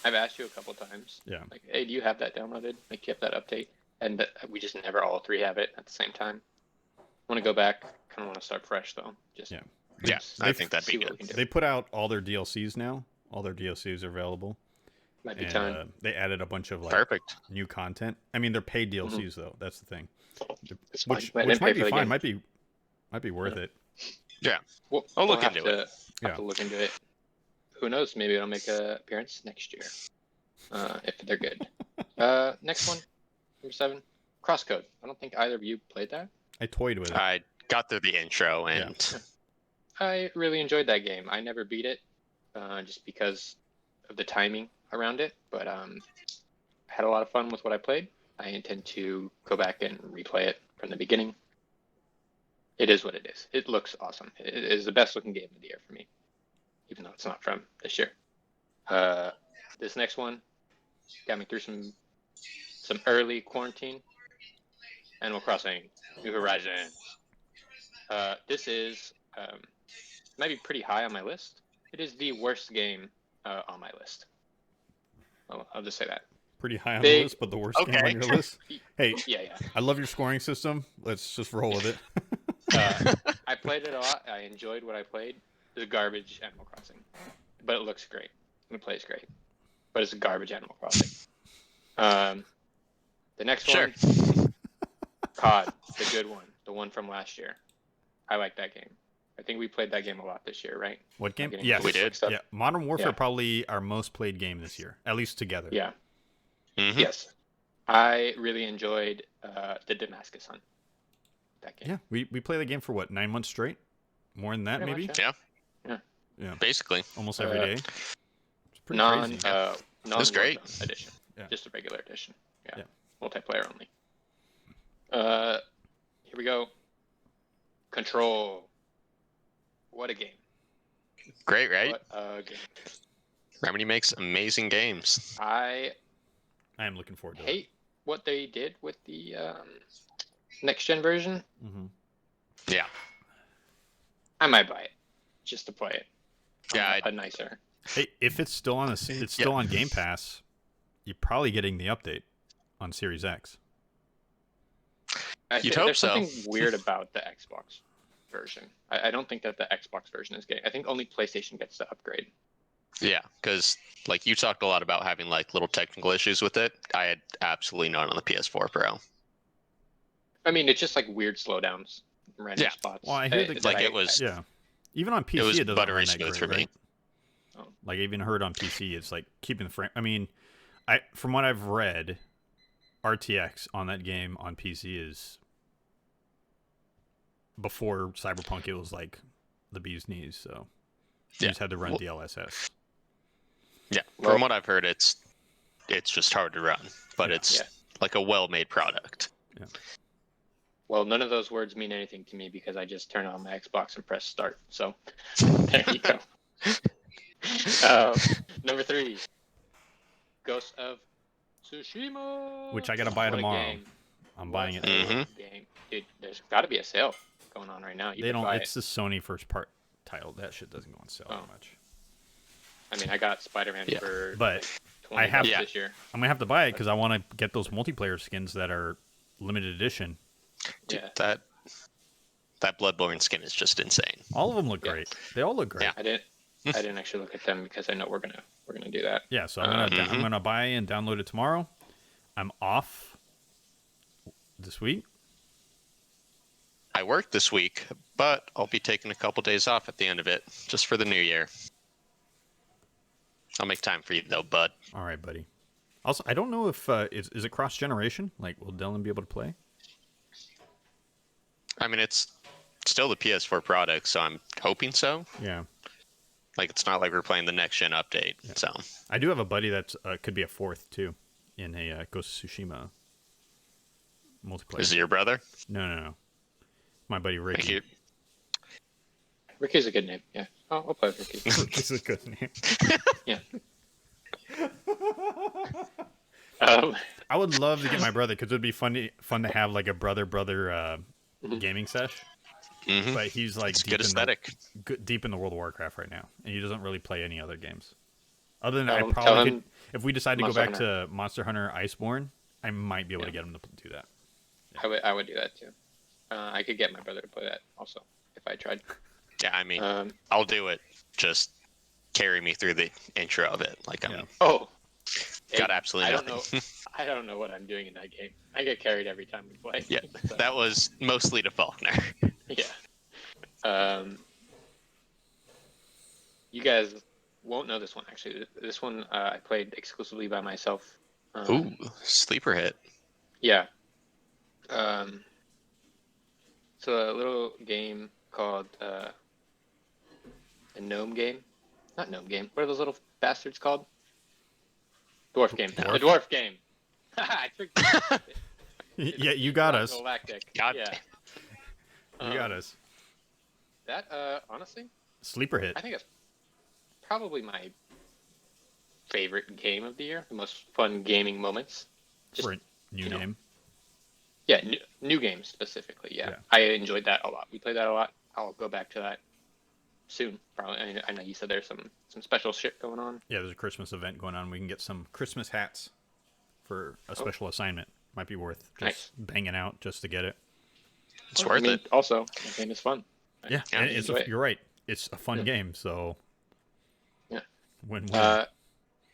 I've asked you a couple times. Yeah. Like, hey, do you have that downloaded? Like, you have that update? And we just never all 3 have it at the same time. I want to go back. Kind of want to start fresh though. Yeah, I think that'd be good. They put out all their DLCs now. All their DLCs are available. Might be time. They added a bunch of like new content. I mean, they're paid DLCs though. That's the thing. Which might be fine. Might be worth it. Yeah. Well, I'll look into it. Have to look into it. Who knows? Maybe it'll make an appearance next year. If they're good. Next one, number 7, Crosscode. I don't think either of you played that. I toyed with it. I got through the intro, and I really enjoyed that game. I never beat it, just because of the timing around it. But I had a lot of fun with what I played. I intend to go back and replay it from the beginning. It is what it is. It looks awesome. It is the best looking game of the year for me, even though it's not from this year. This next one got me through some early quarantine. Animal Crossing: New Horizons. This is might be pretty high on my list. It is the worst game on my list. I'll just say that. Pretty high on the list, but the worst game on your list. Hey, yeah. I love your scoring system. Let's just roll with it. I played it a lot. I enjoyed what I played. It's garbage Animal Crossing, but it looks great. And it plays great, but it's a garbage Animal Crossing. The next one. COD, the good one, the one from last year. I like that game. I think we played that game a lot this year, right? What game? Getting Yes, we did. Yeah, Modern Warfare Yeah. probably our most played game this year, at least together. Yeah. Mhm. Yes. I really enjoyed the Damascus Hunt. That game. Yeah, we play the game for what, 9 months straight? More than that, Pretty maybe. much, Yeah, Basically. almost every day. It's pretty non crazy. That's great. Warzone edition. Yeah. Just a regular edition. Yeah. Yeah. Multiplayer only. Here we go. Control. What a game. Great, right? What a game. Remedy makes amazing games. I I am looking forward to it. hate what they did with the next gen version. Mm-hmm. Yeah. I might buy it just to play it. Yeah, a nicer. Hey, if it's still on it's still on Game Pass, you're probably getting the update on Series X. You'd hope There's so. something weird about the Xbox version. I don't think that the Xbox version is getting. I think only PlayStation gets the upgrade. Yeah, because like you talked a lot about having like little technical issues with it. I had absolutely none on the PS4 Pro. I mean, it's just like weird slowdowns, random Yeah. spots. Well, I hear that like I- it was. Yeah, even on PC, It was doesn't buttery run that smooth great, for me. right? Oh. Like I even heard on PC, it's like keeping the frame. I mean, from what I've read, RTX on that game on PC is before Cyberpunk. It was like the bee's knees. So you Yeah. just had to run Well- DLSS. Yeah, Well- from what I've heard, it's just hard to run, but Yeah. it's Yeah. like a well-made product. Well, none of those words mean anything to me because I just turn on my Xbox and press start. So there you go. Number 3, Ghost of Tsushima. Which I gotta buy What a tomorrow. game. I'm buying it. What a Mhm. game. Dude, there's got to be a sale going on right now. You They can don't. buy It's the Sony first part title. That shit doesn't go on sale that Oh. much. I mean, I got Spider-Man Yeah. for But $20 I have- this year. I'm gonna have to buy it because I want to get those multiplayer skins that are limited edition. Yeah. That Bloodborne skin is just insane. All of them look Yeah. great. They all look great. Yeah. I didn't actually look at them because I know we're gonna do that. Yeah, so I'm gonna buy and download it tomorrow. I'm off this week. I work this week, but I'll be taking a couple days off at the end of it, just for the new year. I'll make time for you though, bud. All right, buddy. Also, I don't know if is it cross generation. Like, will Dylan be able to play? I mean, it's still the PS4 product, so I'm hoping so. Yeah, Like, it's not like we're playing the next gen update. Yeah. So I do have a buddy that's could be a fourth too, in a Ghost of Tsushima multiplayer. is it your brother? No. My buddy Thank Ricky. you. Ricky's a good name. Yeah, I'll play with Ricky. It's a good name. Yeah. I would love to get my brother because it'd be fun to have like a brother Mhm. gaming sesh. Hmm. But he's like It's good aesthetic. deep in the World of Warcraft right now, and he doesn't really play any other games. Other than I Tell probably him could, if we decide to go Monster back to Monster Hunter Iceborne, I might be able to Yeah. get him to do that. I would do that too. I could get my brother to play that also if I tried. Yeah, I mean, Um, I'll do it. Just carry me through the intro of it. Like, I'm Yeah. oh, got hey, absolutely I don't nothing. know. I don't know what I'm doing in that game. I get carried every time we play. Yeah, So, that was mostly to Faulkner. yeah. You guys won't know this one actually. This one I played exclusively by myself. Ooh, sleeper hit. Yeah. It's a little game called a gnome game. Not gnome game. What are those little bastards called? Dwarf game. Dwarf. A dwarf game. I tricked you. Yeah, you got us. Galactic. God Yeah. You got us. That honestly, Sleeper hit. I think it's probably my favorite game of the year. The most fun gaming moments. Just For a new you know, name. yeah, new games specifically. Yeah. Yeah. I enjoyed that a lot. We played that a lot. I'll go back to that soon. Probably. I know you said there's some special shit going on. Yeah, there's a Christmas event going on. We can get some Christmas hats for a special assignment. Might be worth just Nice. banging out just to get it. It's I worth mean, it. Also, the game is fun. Yeah, Yeah, and enjoy it. you're right. It's a fun Yeah. game, so Yeah. win-win.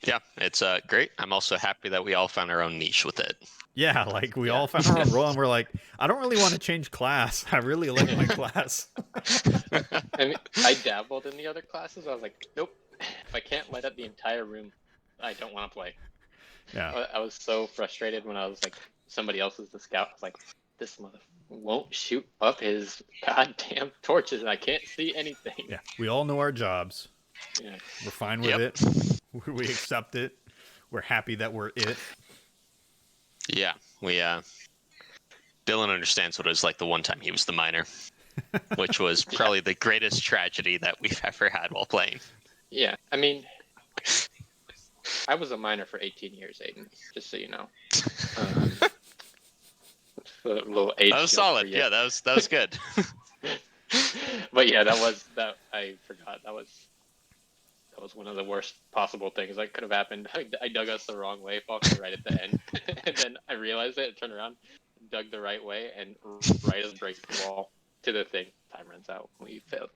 Yeah, it's great. I'm also happy that we all found our own niche with it. Yeah, like we all found our own role, and we're like, I don't really want to change class. I really like my class. I mean, I dabbled in the other classes. I was like, nope. If I can't light up the entire room, I don't want to play. Yeah. I was so frustrated when I was like, somebody else is the scout. I was like, this mother won't shoot up his goddamn torches, and I can't see anything. Yeah, we all know our jobs. Yeah. We're fine with it. We accept it. We're happy that we're it. Yeah, we Dylan understands what it was like the one time he was the miner, which was probably the greatest tragedy that we've ever had while playing. Yeah, I mean, I was a miner for 18 years, Aiden, just so you know. A little age That was solid. Yeah, that was good. But yeah, that I forgot. That was one of the worst possible things that could have happened. I dug us the wrong way, Falcon, right at the end. And then I realized it, turned around, dug the right way, and right as breaks the wall to the thing, time runs out. We failed.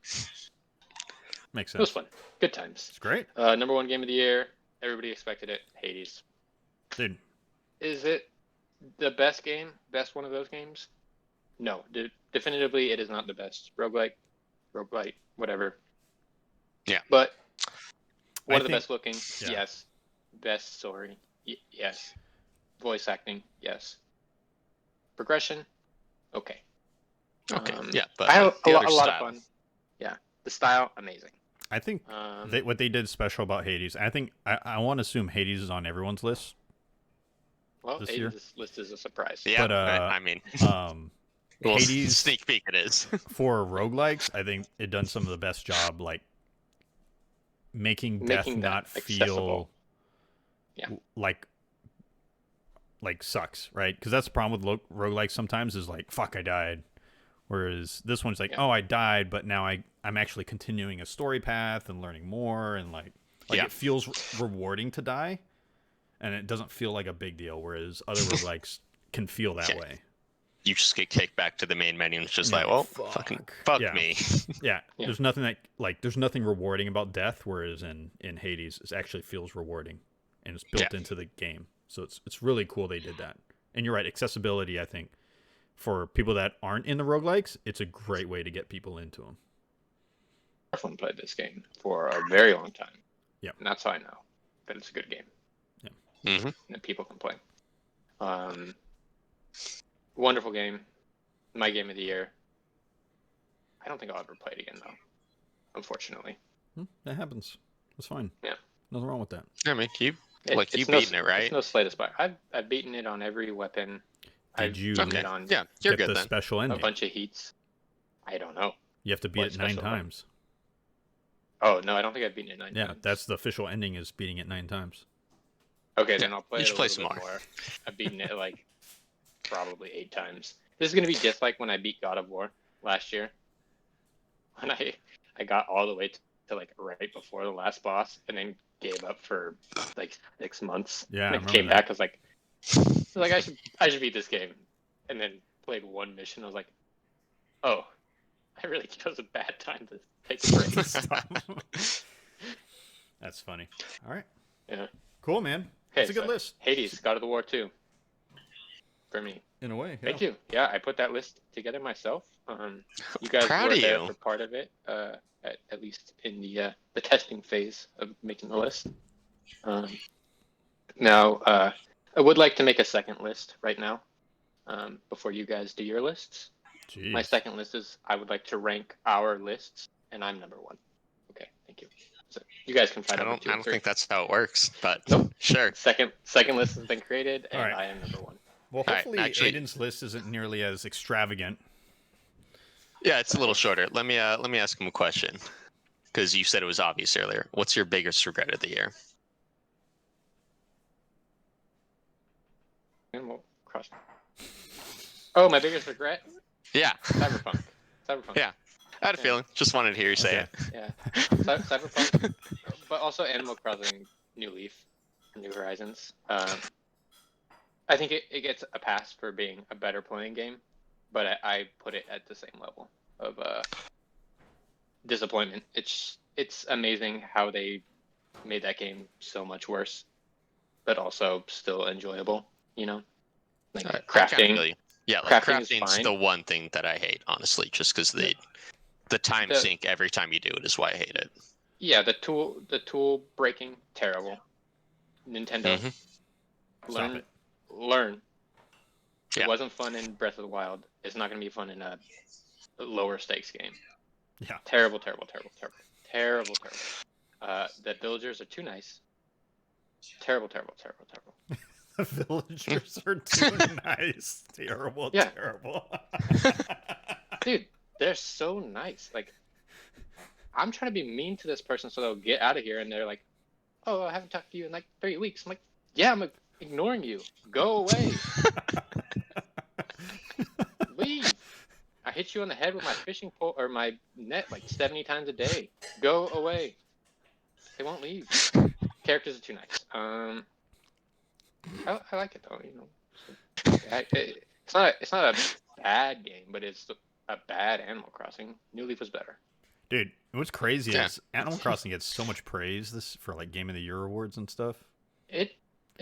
Makes sense. It was fun. Good times. It's great. Number one game of the year. Everybody expected it. Hades. Dude. Is it the best game? Best one of those games? No. Definitively, it is not the best. Roguelike, whatever. Yeah. But one I of the think- best looking, yeah. yes. Best story, yes. Voice acting, yes. Progression, okay. Okay. Yeah, but I had like, a the lot other of style. fun. Yeah, the style, amazing. I think what they did special about Hades, I think I want to assume Hades is on everyone's list. Well, this year? Hades' list is a surprise. Yeah, But, I mean, well, Hades sneak peek it is. for roguelikes, I think it done some of the best job, like making death Making that not feel accessible. Yeah. like sucks, right? Because that's the problem with roguelikes sometimes is like, fuck, I died. Whereas this one's like, Yeah. oh, I died, but now I'm actually continuing a story path and learning more, and like Yeah. it feels rewarding to die, and it doesn't feel like a big deal. Whereas other roguelikes can feel that Yeah. way. You just get kicked back to the main menu and it's just Yeah, like, well, fuck. fuck Yeah. me. Yeah, Yeah. there's nothing there's nothing rewarding about death, whereas in Hades it actually feels rewarding, and it's built Yeah. into the game. So it's really cool they did that. And you're right, accessibility, I think, for people that aren't in the roguelikes, it's a great way to get people into them. Everyone played this game for a very long time. Yeah. And that's how I know that it's a good game. Mm-hmm. And that people can play. Wonderful game. My game of the year. I don't think I'll ever play it again, though. Unfortunately. That happens. That's fine. Yeah. Nothing wrong with that. I mean, you've It's beaten it, right? It's no slightest bar. I've beaten it on every weapon. Did I've you beaten Okay. it on Yeah, you're get good the then. special a ending? bunch of heats. I don't know. You have to beat What it 9 special ending? times. Oh, no, I don't think I've beaten it 9 Yeah, times. that's the official ending, is beating it 9 times. Okay, then I'll play You it should a play little some bit more. more. I've beaten it like probably 8 times. This is gonna be just like when I beat God of War last year. When I got all the way to like right before the last boss, and then gave up for like 6 months. Yeah, I and remember came that. back. I was like, I should beat this game, and then played one mission. I was like, oh, I really chose a bad time to take a break. Stop. That's funny. All right. Yeah. Cool, man. Okay, It's a good so list. Hades, God of the War 2. For me. In a way. Thank you. Yeah, I put that list together myself. You guys Proud were of there you. for part of it, at least in the testing phase of making the list. Now, I would like to make a second list right now, before you guys do your lists. Jeez. My second list is I would like to rank our lists, and I'm number 1. Okay, thank you. So you guys can fight I over don't 2 and 3. think that's how it works, but Nope. sure. Second list has been created, and Alright. I am number 1. Well, All right, hopefully actually- Aiden's list isn't nearly as extravagant. Yeah, it's a little shorter. Let me ask him a question, because you said it was obvious earlier. What's your biggest regret of the year? And we'll cross. Oh, my biggest regret? Yeah, Cyberpunk. Yeah. I had a Yeah. feeling. Just wanted to hear you say Okay. it. Yeah. Cyberpunk, but also Animal Crossing New Leaf, New Horizons. I think it gets a pass for being a better playing game, but I put it at the same level of disappointment. It's amazing how they made that game so much worse, but also still enjoyable. You know, like I crafting. kinda feel you. Yeah, like Crafting is crafting's fine. the one thing that I hate, honestly, just because the time The sink every time you do it is why I hate it. yeah, the tool breaking terrible. Nintendo, hmm Stop it. learn. Yeah. It wasn't fun in Breath of the Wild. It's not going to be fun in a lower stakes game. Yeah. Terrible, terrible, terrible, terrible, terrible, terrible. The villagers are too nice. Terrible, terrible, terrible, terrible. The villagers are too nice. Terrible, Yeah. terrible. Dude, they're so nice. Like, I'm trying to be mean to this person so they'll get out of here, and they're like, "Oh, I haven't talked to you in like 3 weeks." I'm like, "Yeah, I'm ignoring you. Go away. Leave. I hit you on the head with my fishing pole or my net like 70 times a day. Go away." They won't leave. Characters are too nice. I like it though. You know, it's not a bad game, but it's a bad Animal Crossing. New Leaf was better. Dude, what's crazy Yeah. is Animal Crossing gets so much praise this for like Game of the Year awards and stuff. It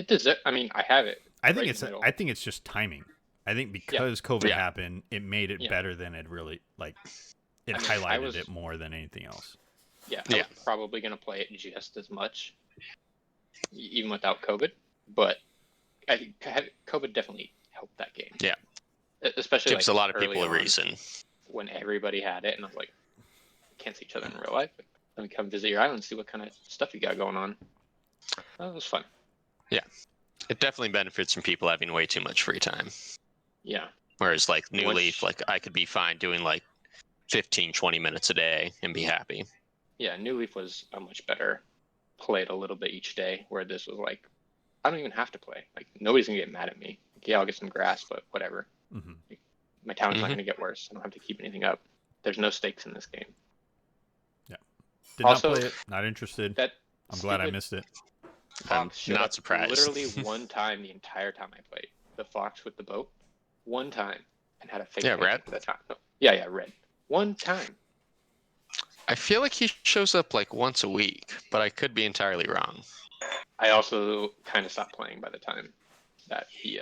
deserves. I mean, I have it. I think right in the middle. I think it's just timing. I think because COVID Yeah. happened, it made it Yeah. better than it really like. It I mean, highlighted it more than anything else. Yeah, Yeah. I was probably gonna play it just as much, even without COVID. But COVID definitely helped that game. Yeah. Especially Gives like a lot of early people a on, reason. when everybody had it, and I was like, can't see each other in real life. Let me come visit your island and see what kind of stuff you got going on. That was fun. It definitely benefits from people having way too much free time. Yeah. Whereas like New Which- Leaf, like I could be fine doing like 15, 20 minutes a day and be happy. Yeah, New Leaf was a much better. Played a little bit each day, where this was like, I don't even have to play. Like, nobody's gonna get mad at me. Like, yeah, I'll get some grass, but whatever. Mm-hmm. My town's not Mhm. gonna get worse. I don't have to keep anything up. There's no stakes in this game. Did Also, not play it. Not interested. That I'm glad I stupid missed it. I'm fox showed not up surprised. literally one time the entire time I played. The fox with the boat, one time, and had a fake. Yeah, picture Red? for that time. No. Yeah, Red. One time. I feel like he shows up like once a week, but I could be entirely wrong. I also kind of stopped playing by the time that he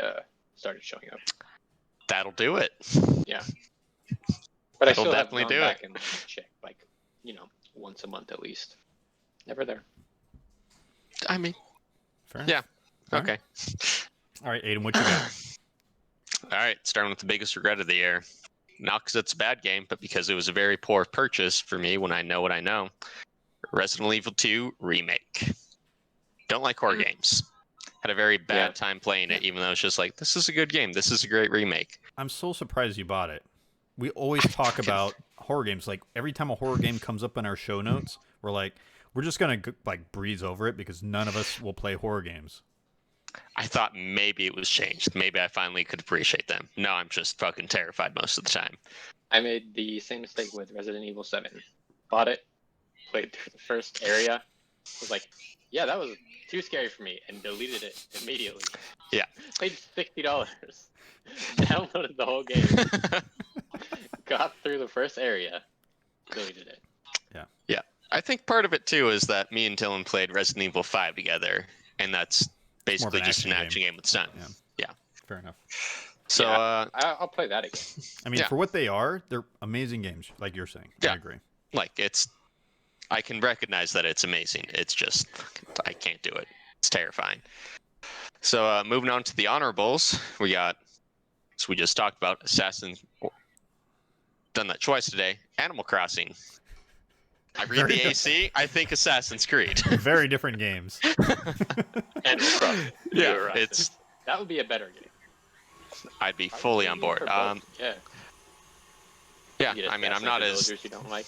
started showing up. That'll do it. Yeah. But I That'll still have definitely gone do back it. and checked, like, once a month at least. Never there. I mean, Fair Yeah. enough. All right. okay. All right, Aiden, what you got? All right, starting with the biggest regret of the year. Not because it's a bad game, but because it was a very poor purchase for me when I know what I know. Resident Evil 2 Remake. Don't like horror games. Had a very bad Yeah. time playing it, even though it's just like, this is a good game. This is a great remake. I'm so surprised you bought it. We always talk about horror games. Like every time a horror game comes up in our show notes, we're just gonna like breeze over it because none of us will play horror games. I thought maybe it was changed. Maybe I finally could appreciate them. No, I'm just fucking terrified most of the time. I made the same mistake with Resident Evil 7. Bought it, played through the first area, was like, yeah, that was too scary for me, and deleted it immediately. Yeah. Paid $60. Downloaded the whole game, got through the first area, deleted it. I think part of it too is that me and Dylan played Resident Evil 5 together, and that's basically an just an action action game with Sun. Yeah. Fair enough. So, Yeah. I'll play that again. I mean, Yeah. for what they are, they're amazing games, like you're saying. Yeah. I agree. like, I can recognize that it's amazing. It's just, I can't do it. It's terrifying. So, moving on to the honorables, we got, so we just talked about done that twice today, Animal Crossing. I read Very the good. AC, I think Assassin's Creed. Very different games. Animal Crossing. Yeah, You're right. it's, That would be a better game. I'd be I would fully lean on board. for both. Yeah. Yeah, You get I mean, I'm assassinate not the as, villagers you don't like.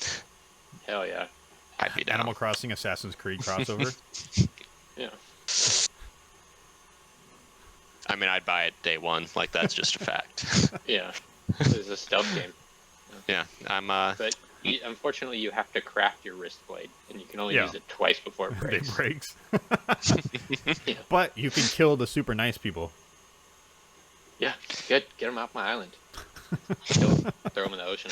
Hell yeah. I'd be down. Animal Crossing, Assassin's Creed crossover. Yeah. I mean, I'd buy it day one. Like, that's just a fact. Yeah. This is a stealth game. Yeah, I'm, But unfortunately, you have to craft your wrist blade, and you can only Yeah. use it twice before it It breaks. breaks. Yeah. But you can kill the super nice people. Yeah, good. Get them off my island. Kill 'em, throw them in the ocean.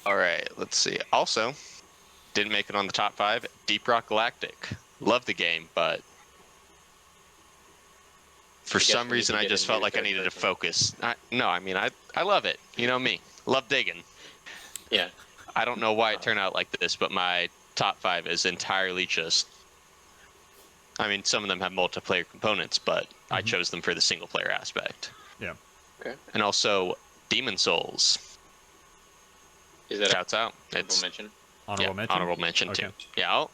all right, let's see. Also, didn't make it on the top 5. Deep Rock Galactic. Love the game, but for some reason I just felt like I needed to focus. I love it. You know me. Love digging. Yeah. I don't know why it turned out like this, but my top 5 is entirely just... I mean, some of them have multiplayer components, but I chose them for the single-player aspect. Yeah. Okay. And also, Demon Souls. Is that Shouts out. Honorable mention? Honorable mention, too. Yeah,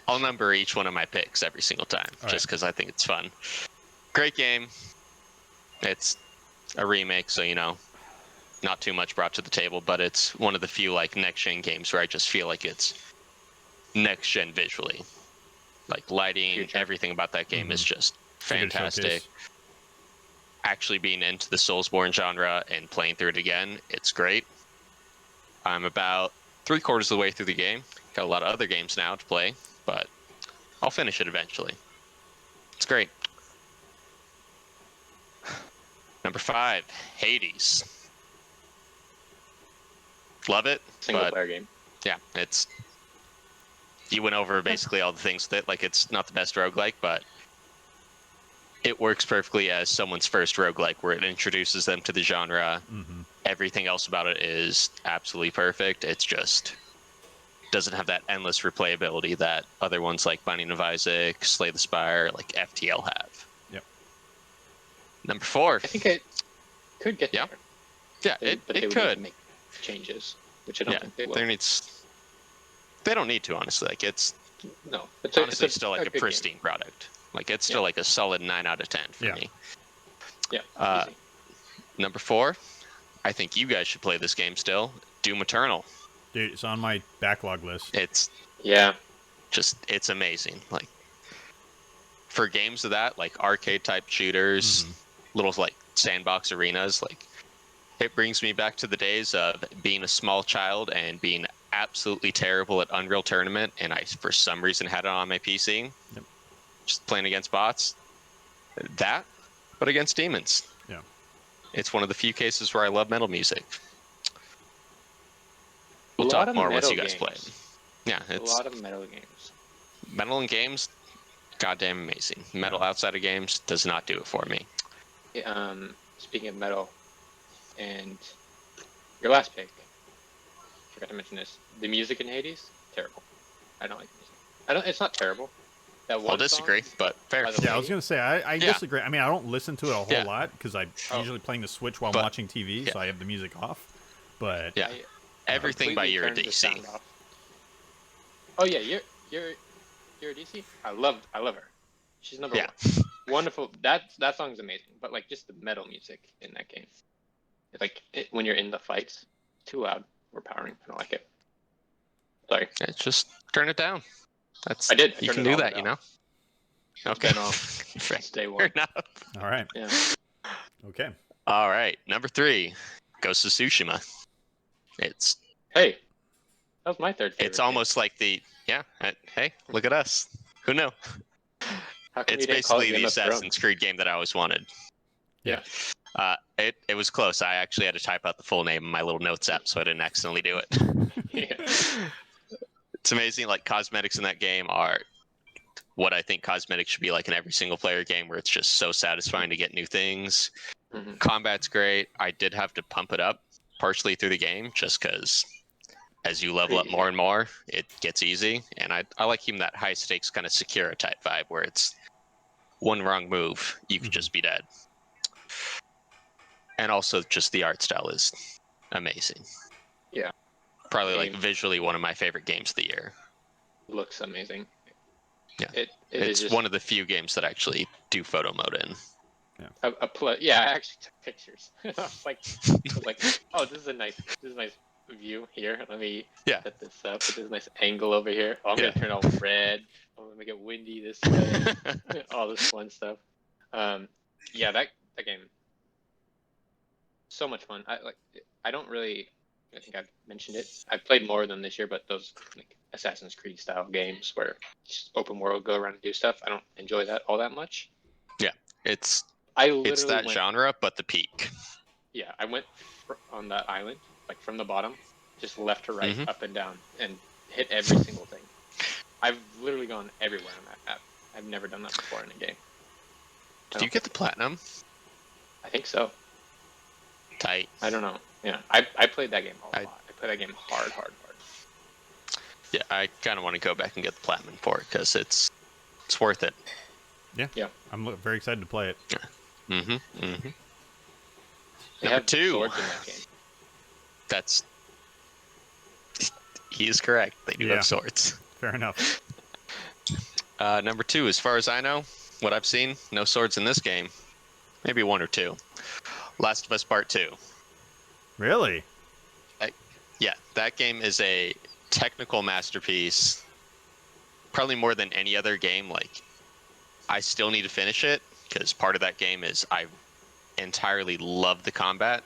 I'll number each one of my picks every single time, just because I think it's fun. Great game. It's a remake, so, not too much brought to the table, but it's one of the few, next-gen games where I just feel like it's next-gen visually. Lighting, everything about that game is just fantastic. Actually being into the Soulsborne genre and playing through it again, it's great. I'm about 3/4 of the way through the game. Got a lot of other games now to play, but I'll finish it eventually. It's great. Number 5, Hades. Love it. Single-player game. Yeah, you went over basically all the things that, it's not the best roguelike, but it works perfectly as someone's first roguelike, where it introduces them to the genre. Everything else about it is absolutely perfect. It's just doesn't have that endless replayability that other ones like Binding of Isaac, Slay the Spire, FTL have. Yep. Number 4. I think it could get there. Yeah, it could make changes, which I don't think they will. They don't need to, honestly. It's honestly still a pristine product. It's still a solid 9 out of 10 for me. Yeah. Number 4, I think you guys should play this game still. Doom Eternal. Dude, it's on my backlog list. It's amazing. For games of that, arcade type shooters, little sandbox arenas, it brings me back to the days of being a small child and being absolutely terrible at Unreal Tournament, and I for some reason had it on my PC. Yep. Just playing against bots. That, but against demons. Yeah. It's one of the few cases where I love metal music. We'll talk more once you guys play it. Yeah, it's a lot of metal games. Metal in games, goddamn amazing. Metal outside of games does not do it for me. Speaking of metal, and your last pick, forgot to mention this. The music in Hades, terrible. I don't like the music. It's not terrible. I'll disagree, but fair. Yeah, I was gonna say I disagree. I mean, I don't listen to it a whole lot because I'm usually playing the Switch while I'm watching TV, so I have the music off. But everything by your DC. Oh yeah, you're a DC. I love her. She's number 1. Wonderful. That song's amazing. But just the metal music in that game, when you're in the fights, too loud, overpowering. I don't like it. Sorry. Just turn it down. I did. You can do that, Okay. Stay warm. All right. Yeah. Okay. All right. Number 3, Ghost of Tsushima. Hey, that was my third favorite. It's almost like hey, look at us. Who knew? It's basically the Assassin's Creed game that I always wanted. Yeah. It was close. I actually had to type out the full name in my little notes app so I didn't accidentally do it. It's amazing. Cosmetics in that game are what I think cosmetics should be in every single player game, where it's just so satisfying to get new things. Combat's great. I did have to pump it up partially through the game just because as you level up more and more, it gets easy. And I like even that high stakes kind of Sekiro type vibe where it's one wrong move, you could just be dead. And also just the art style is amazing. Yeah. Probably visually one of my favorite games of the year. Looks amazing. Yeah. It's one of the few games that actually do photo mode in. Yeah. I actually took pictures. I was like, oh, this is a nice view here. Let me set this up. Put this nice angle over here. Oh, I'm gonna turn all red. I'm gonna make it windy this way. All this fun stuff. That game, so much fun. I think I've mentioned it. I've played more of them this year, but those Assassin's Creed style games where just open world, go around and do stuff, I don't enjoy that all that much. Yeah, it's It's that genre, but the peak. Yeah, I went on that island, from the bottom, just left to right, up and down, and hit every single thing. I've literally gone everywhere on that map. I've never done that before in a game. Did you get the platinum? I think so. Tight. I don't know. Yeah, I played that game a lot. I played that game hard. Yeah, I kind of want to go back and get the platinum for it because it's worth it. Yeah. I'm very excited to play it. Mm-hmm. They Number have 2. swords in that game. He is correct. They do have swords. Fair enough. Number 2, as far as I know, what I've seen, no swords in this game. Maybe 1 or 2. Last of Us Part 2. Really? Yeah, that game is a technical masterpiece. Probably more than any other game. Like, I still need to finish it because part of that game is I entirely love the combat,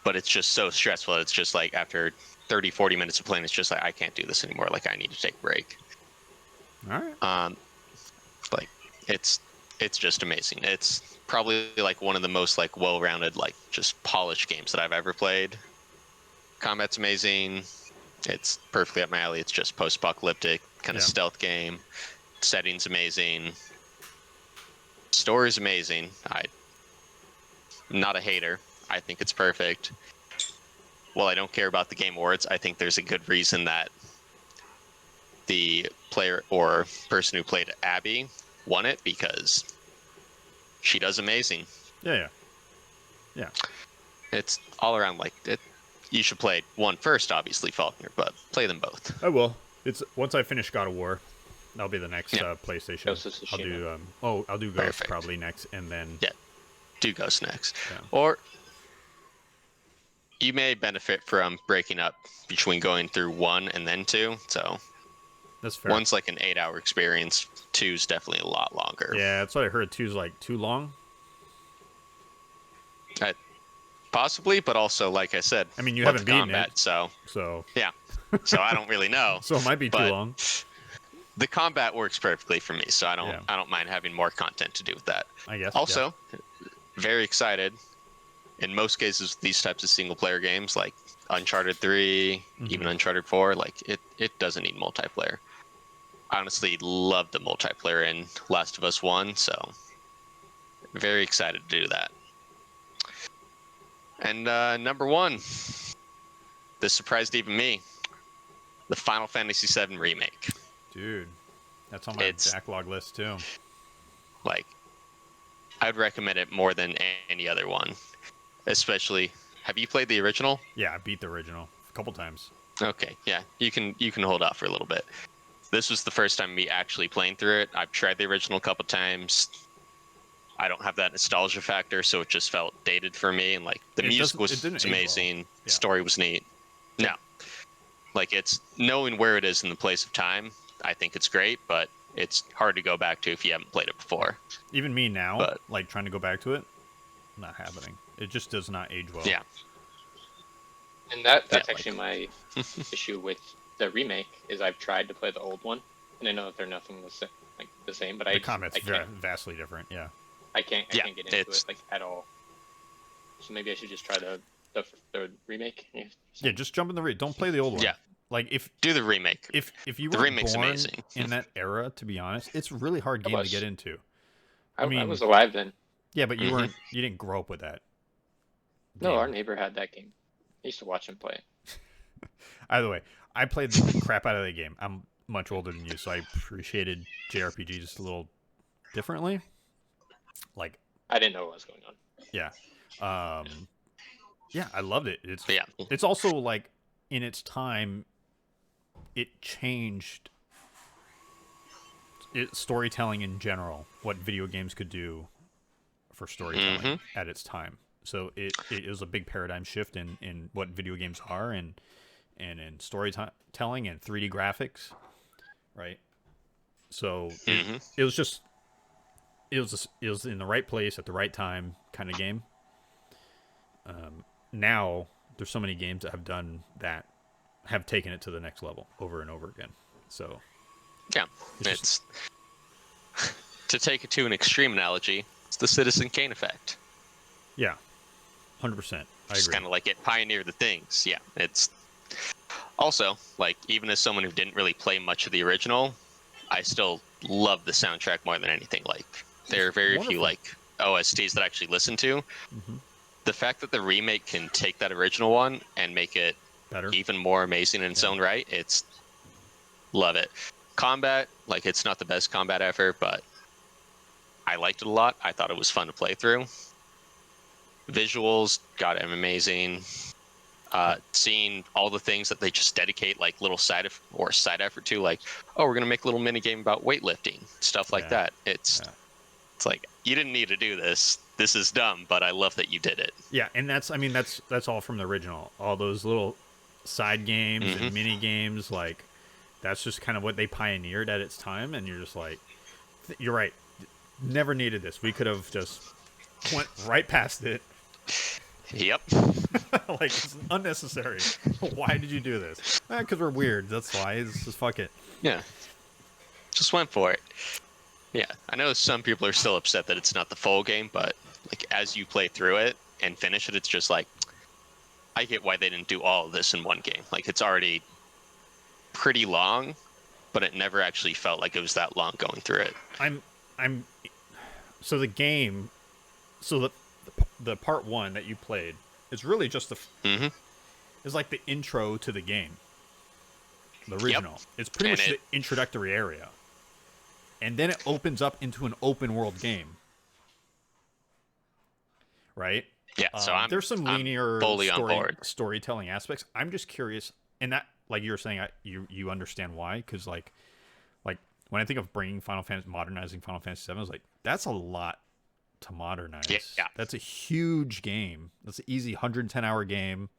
but it's just so stressful. It's just like after 30, 40 minutes of playing, it's just like, I can't do this anymore. Like, I need to take a break. All right. Like, it's just amazing. It's probably like one of the most like well-rounded, like just polished games that I've ever played. Combat's amazing. It's perfectly up my alley. It's just post-apocalyptic kind of stealth game. Setting's amazing. Story's amazing. I'm not a hater. I think it's perfect. While I don't care about the Game Awards, I think there's a good reason that the player or person who played Abby won it, because she does amazing. Yeah. It's all around like it. You should play one first, obviously, Faulkner, but play them both. I will. It's once I finish God of War, that'll be the next PlayStation. I'll do Ghost probably next, and then do Ghost next. Yeah. Or you may benefit from breaking up between going through 1 and then 2. So that's fair. 1's like an 8-hour experience. 2's definitely a lot longer. Yeah, that's what I heard. 2's like too long. Possibly, but also, like I said, I mean, you haven't beaten it, so yeah. So I don't really know. So it might be too long. The combat works perfectly for me, so I don't mind having more content to do with that. I guess. Also, very excited. In most cases, these types of single-player games, like Uncharted 3, even Uncharted 4, like it doesn't need multiplayer. I honestly love the multiplayer in Last of Us 1, so very excited to do that. And number 1, this surprised even me, the Final Fantasy VII Remake. Dude, that's on my backlog list too. Like, I'd recommend it more than any other one. Especially, have you played the original? Yeah, I beat the original a couple times. Okay, yeah, you can hold off for a little bit. This was the first time me actually playing through it. I've tried the original a couple times. I don't have that nostalgia factor, so it just felt dated for me. And like the music was amazing, well. Story was neat. No, like it's knowing where it is in the place of time. I think it's great, but it's hard to go back to if you haven't played it before. Even me now, like trying to go back to it, not happening. It just does not age well. Yeah. And that's actually my issue with the remake is I've tried to play the old one, and I know that they're nothing the same, but the combat's vastly different. Yeah. I can't get into it like at all. So maybe I should just try the remake. Yeah, just jump in the Don't play the old one. Yeah. Like do the remake. If you were born amazing. In that era, to be honest, it's a really hard game to get into. I mean, I was alive then. Yeah, but you didn't grow up with that. No, our neighbor had that game. I used to watch him play it. Either way, I played the crap out of that game. I'm much older than you, so I appreciated JRPG just a little differently. Like, I didn't know what was going on. Yeah. Yeah, I loved it. It's also like in its time it changed storytelling in general, what video games could do for storytelling at its time. So it was a big paradigm shift in what video games are and in storytelling and 3D graphics, right? So it was just it was in the right place at the right time kind of game. Now there's so many games that have done that, have taken it to the next level over and over again. So yeah, it's to take it to an extreme analogy, it's the Citizen Kane effect. Yeah, 100%. I agree. It's kind of like it pioneered the things. Yeah, it's Also, like, even as someone who didn't really play much of the original, I still love the soundtrack more than anything. Like, there are very few, like, OSTs that I actually listen to. Mm-hmm. The fact that the remake can take that original one and make it Better. even more amazing in its own right, it's... Love it. Combat, like, it's not the best combat ever, but I liked it a lot. I thought it was fun to play through. Visuals, God, amazing. Seeing all the things that they just dedicate like little side effort to, like, oh, we're gonna make a little mini game about weightlifting, stuff like that. It's like, you didn't need to do this. This is dumb, but I love that you did it. Yeah, and that's all from the original. All those little side games and mini games, like, that's just kind of what they pioneered at its time. And you're just like, you're right. Never needed this. We could have just went right past it. Yep. Like, it's unnecessary. Why did you do this? Because we're weird. That's why. It's just fuck it. Yeah. Just went for it. Yeah. I know some people are still upset that it's not the full game, but like, as you play through it and finish it, it's just like, I get why they didn't do all of this in one game. Like, it's already pretty long, but it never actually felt like it was that long going through it. So the game, the part one that you played is really just is like the intro to the game. The original. Yep. It's pretty much the introductory area. And then it opens up into an open world game. Right? Yeah, so there's some linear storytelling aspects. I'm just curious, and that, like you were saying, you understand why, because like when I think of bringing modernizing Final Fantasy VII, I was like, that's a lot to modernize. Yeah. That's a huge game. That's an easy 110-hour game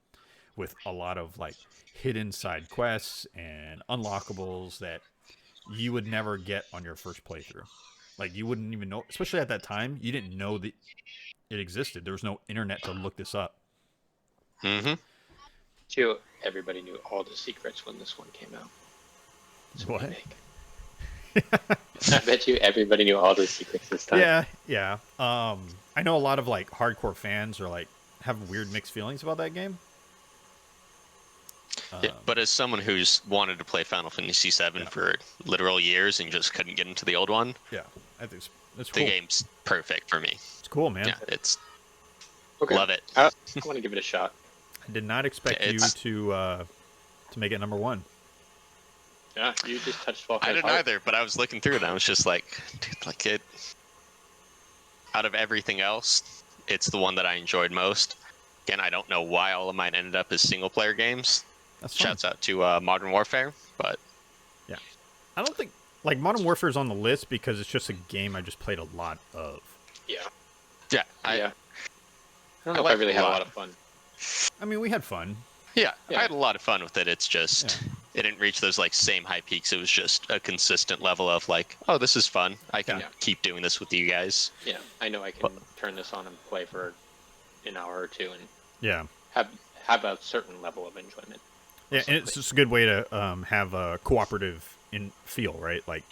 with a lot of like hidden side quests and unlockables that you would never get on your first playthrough. Like, you wouldn't even know, especially at that time, you didn't know that it existed. There was no internet to look this up. Everybody knew all the secrets when this one came out. What? I bet you everybody knew all the secrets this time. Yeah. I know a lot of like hardcore fans are like have weird mixed feelings about that game. Yeah, but as someone who's wanted to play Final Fantasy VII for literal years and just couldn't get into the old one, I think it's cool. The game's perfect for me. It's cool, man. Yeah, it's okay. Love it. I want to give it a shot. I did not expect you to make it number one. Yeah, you just touched Falcon's I didn't heart. either, but I was looking through it and I was just like, dude, like, it. Out of everything else, it's the one that I enjoyed most. Again, I don't know why all of mine ended up as single-player games. That's fun. Shouts out to Modern Warfare, but yeah, I don't think like Modern Warfare is on the list because it's just a game I just played a lot of. Yeah. I don't know if I really had a lot of fun. I mean, we had fun. Yeah, I had a lot of fun with it. It's just it didn't reach those like same high peaks. It was just a consistent level of like, oh, this is fun. I can keep doing this with you guys. Yeah, I know I can turn this on and play for an hour or two and have a certain level of enjoyment. Yeah, and it's just a good way to have a cooperative feel, right? Like,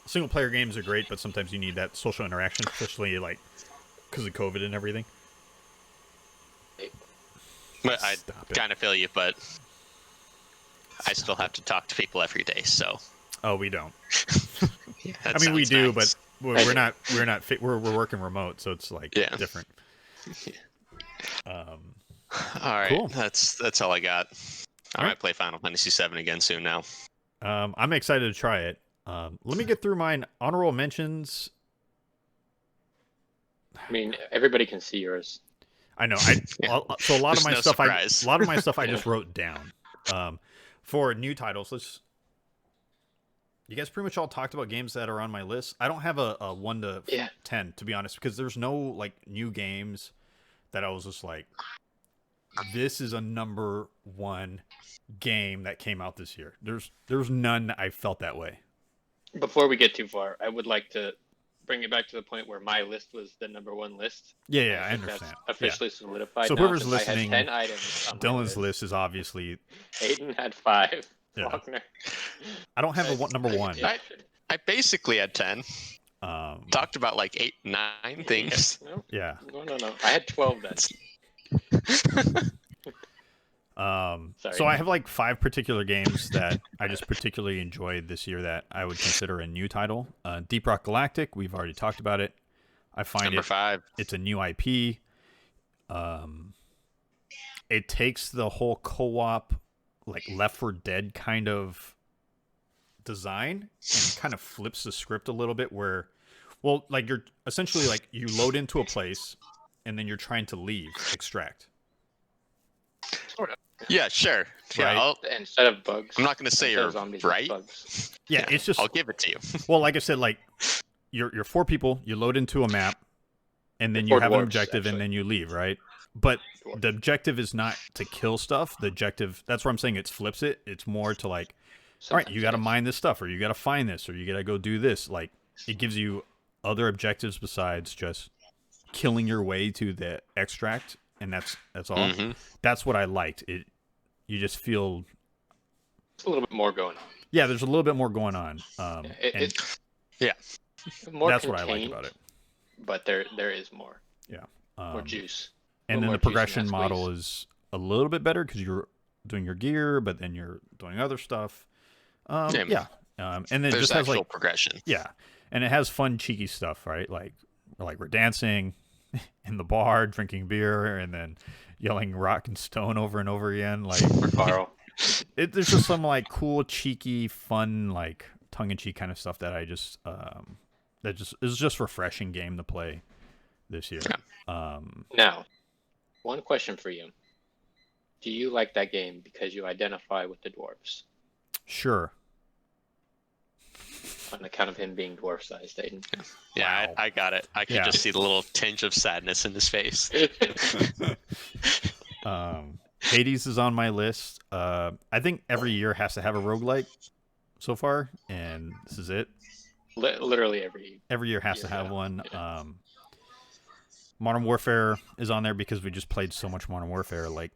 single player games are great, but sometimes you need that social interaction, especially like because of COVID and everything. But I kind of feel you, but I still have to talk to people every day, so. Oh, we don't. I mean, we do, but we're not. We're working remote, so it's like different. All right, cool. That's all I got. I might play Final Fantasy VII again soon now. I'm excited to try it. Let me get through mine. Honorable mentions. I mean, everybody can see yours. I know. So a lot of my stuff, I just wrote down. For new titles, you guys pretty much all talked about games that are on my list. I don't have a 1 to 10, to be honest, because there's no like new games that I was just like, this is a number one game that came out this year. There's none that I felt that way. Before we get too far, I would like to bring it back to the point where my list was the number one list. Yeah, I understand. That's officially solidified. So now, whoever's listening, I had 10 items. Dylan's list is obviously. Aiden had 5. Yeah. Faulkner. I don't have a number one. I basically had 10. Talked about like 8, 9 things. No. I had 12 then. So I have like 5 particular games that I just particularly enjoyed this year that I would consider a new title. Deep Rock Galactic, we've already talked about it. I find Number 5. It's a new IP. It takes the whole co-op, like Left 4 Dead kind of design and kind of flips the script a little bit where, well, like you're essentially like you load into a place and then you're trying to leave, extract. Sort of. Yeah, sure. Right. Yeah, Instead of bugs. I'm not going to say you're zombies, right. Bugs. Yeah, it's just. I'll give it to you. Well, like I said, like you're 4 people. You load into a map, and then Four you have an dwarves, objective, actually. and then you leave, right? But Dwarves. the objective is not to kill stuff. The objective, that's where I'm saying it flips it. It's more to like, all right, you got to mine this stuff, or you got to find this, or you got to go do this. Like, it gives you other objectives besides just killing your way to the extract, and that's all. Mm-hmm. That's what I liked. You just feel. It's a little bit more going on. Yeah, there's a little bit more going on. More that's contained, what I like about it. But there is more. Yeah. More juice. And then more the juice in progression that model squeeze. is a little bit better because you're doing your gear, but then you're doing other stuff. Yeah. And then it There's just has actual like progression. yeah, and it has fun, cheeky stuff, right? Like we're dancing in the bar, drinking beer, and then yelling "rock and stone" over and over again. Like Carl. there's just some like cool, cheeky, fun, like tongue-in-cheek kind of stuff that I just that just is just refreshing game to play this year. Now, one question for you. Do you like that game because you identify with the dwarves? Sure. On account of him being dwarf-sized, Aiden. Yeah, Wow. I got it. I could just see the little tinge of sadness in his face. Hades is on my list. I think every year has to have a roguelike so far, and this is it. Literally Every year has to Yeah. have one. Yeah. Modern Warfare is on there because we just played so much Modern Warfare. Like,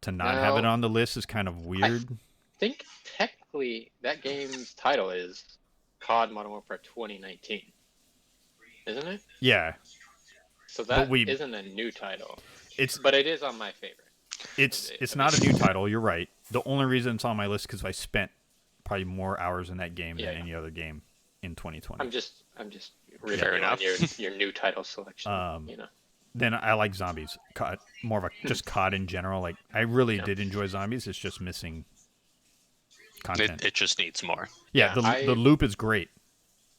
to not have it on the list is kind of weird. I think technically that game's title is COD Modern Warfare 2019. Isn't it? Yeah. So that isn't a new title. But it is on my favorite. It's not a new title. You're right. The only reason it's on my list is because I spent probably more hours in that game than any other game in 2020. I'm just reading Fair enough. your new title selection. Then I like zombies. COD, more of a just COD in general. Like I really did enjoy zombies. It's just missing content. It just needs more. Yeah, the loop is great.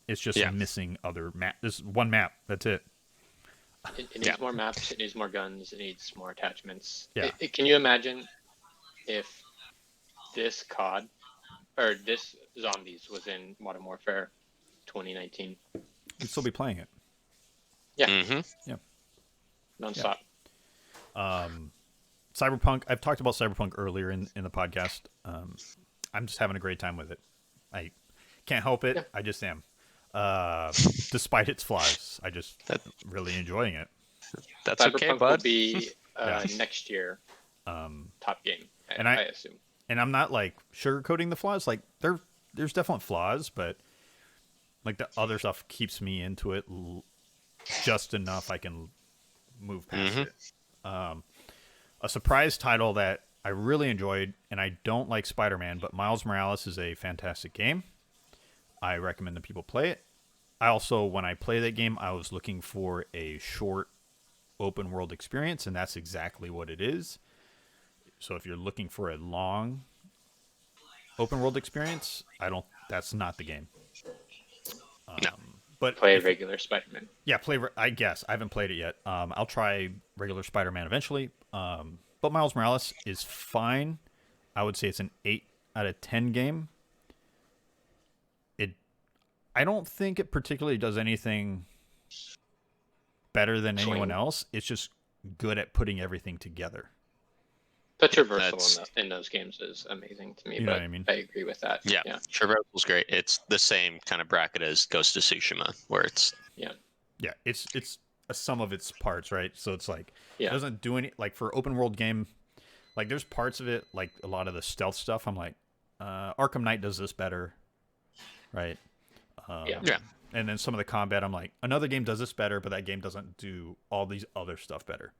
It's just Yeah. missing other map. This one map. That's it. It needs more maps. It needs more guns. It needs more attachments. Yeah. Can you imagine if this COD or this zombies was in Modern Warfare 2019? You'd still be playing it. Yeah. Mm-hmm. Yeah. Non-stop. Cyberpunk. I've talked about Cyberpunk earlier in the podcast. I'm just having a great time with it. I can't help it. Yeah. I just am. Despite its flaws, I just really enjoying it. That's Cyberpunk okay, will bud. be next year top game. And I assume. And I'm not like sugarcoating the flaws. Like there's definite flaws, but like the other stuff keeps me into it just enough I can move past it. A surprise title that I really enjoyed, and I don't like Spider-Man, but Miles Morales is a fantastic game. I recommend that people play it. I also, when I play that game, I was looking for a short open world experience, and that's exactly what it is. So if you're looking for a long open world experience, that's not the game. No. But Play regular Spider-Man. Yeah, I guess. I haven't played it yet. I'll try regular Spider-Man eventually. But Miles Morales is fine. I would say it's an 8 out of 10 game. I don't think it particularly does anything better than anyone else. It's just good at putting everything together. The traversal in those games is amazing to me. You know what I mean? I agree with that. Yeah. Traversal's great. It's the same kind of bracket as Ghost of Tsushima, where it's it's a sum of its parts, right? So it's like Yeah. it doesn't do any like for open world game. Like there's parts of it, like a lot of the stealth stuff. I'm like, Arkham Knight does this better, right? Yeah. And then some of the combat, I'm like, another game does this better, but that game doesn't do all these other stuff better.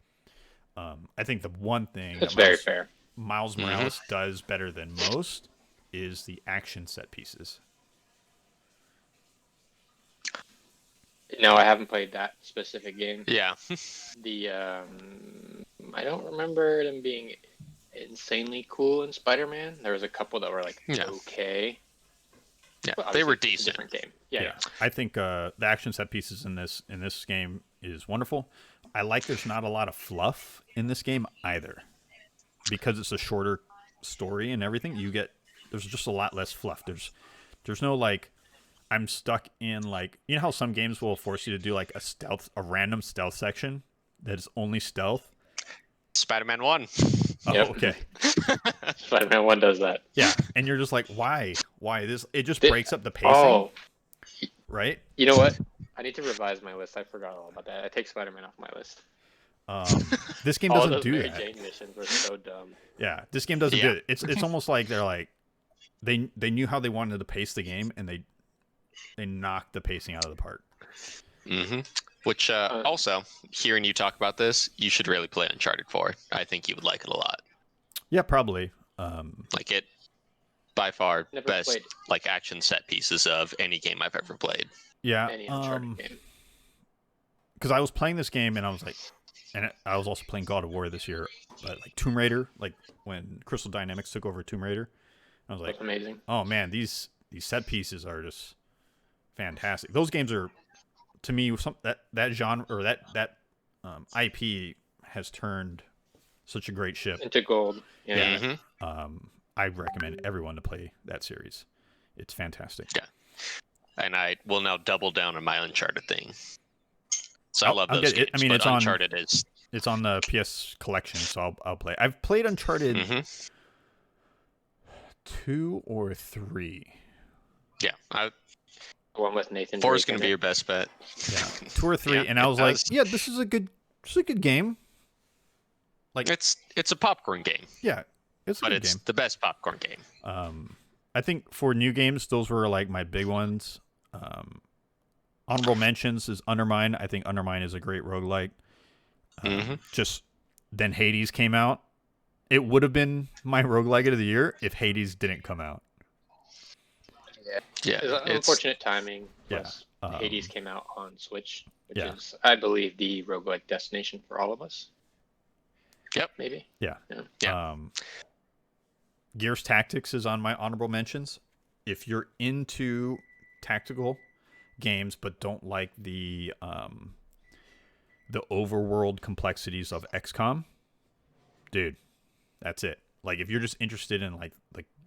I think the one thing That's very fair. Miles Morales does better than most is the action set pieces. No, I haven't played that specific game. Yeah. The I don't remember them being insanely cool in Spider-Man. There was a couple that were like okay. Yeah, Well, they were it's a decent. different game. Yeah. I think the action set pieces in this game is wonderful. I like there's not a lot of fluff in this game either, because it's a shorter story and everything. There's just a lot less fluff. There's no like I'm stuck in like, you know how some games will force you to do like a random stealth section that is only stealth. Spider-Man 1. Oh, Yep. okay. Spider-Man 1 does that. Yeah, and you're just like, why this? It just breaks up the pacing. Oh, right. You know what? I need to revise my list. I forgot all about that. I take Spider-Man off my list. This game all doesn't those do Mary that. Jane missions were so dumb. Yeah, this game doesn't do it. It's almost like they're like they knew how they wanted to pace the game, and they knocked the pacing out of the park. Mm-hmm. Which also, hearing you talk about this, you should really play Uncharted 4. I think you would like it a lot. Yeah, probably. Like it, by far, Never best played. like action set pieces of any game I've ever played. Yeah. Any Uncharted game. Because I was playing this game and I was like, and I was also playing God of War this year, but like Tomb Raider, like when Crystal Dynamics took over Tomb Raider, I was like, That's amazing. Oh man, these set pieces are just fantastic. Those games are, to me, that genre or that IP has turned such a great ship into gold. Yeah. Mm-hmm. I recommend everyone to play that series. It's fantastic. Yeah, and I will now double down on my Uncharted thing. So I love those games. I mean, but it's Uncharted it's on the PS collection, so I'll play. I've played Uncharted 2 or 3. Yeah, The one with Nathan. 4 is going to be your best bet. Yeah, 2 or 3, and I was like, yeah, this is a good game. Like it's a popcorn game. Yeah, it's a good it's game. the best popcorn game. I think for new games, those were like my big ones. Honorable mentions is Undermine. I think Undermine is a great roguelike. Just then Hades came out. It would have been my roguelike of the year if Hades didn't come out. Yeah. It's unfortunate timing. Plus, Yeah. Hades came out on Switch, which is, I believe, the roguelike destination for all of us. Yep. Maybe. Yeah. Gears Tactics is on my honorable mentions. If you're into tactical games but don't like the overworld complexities of XCOM, dude, that's it. Like if you're just interested in like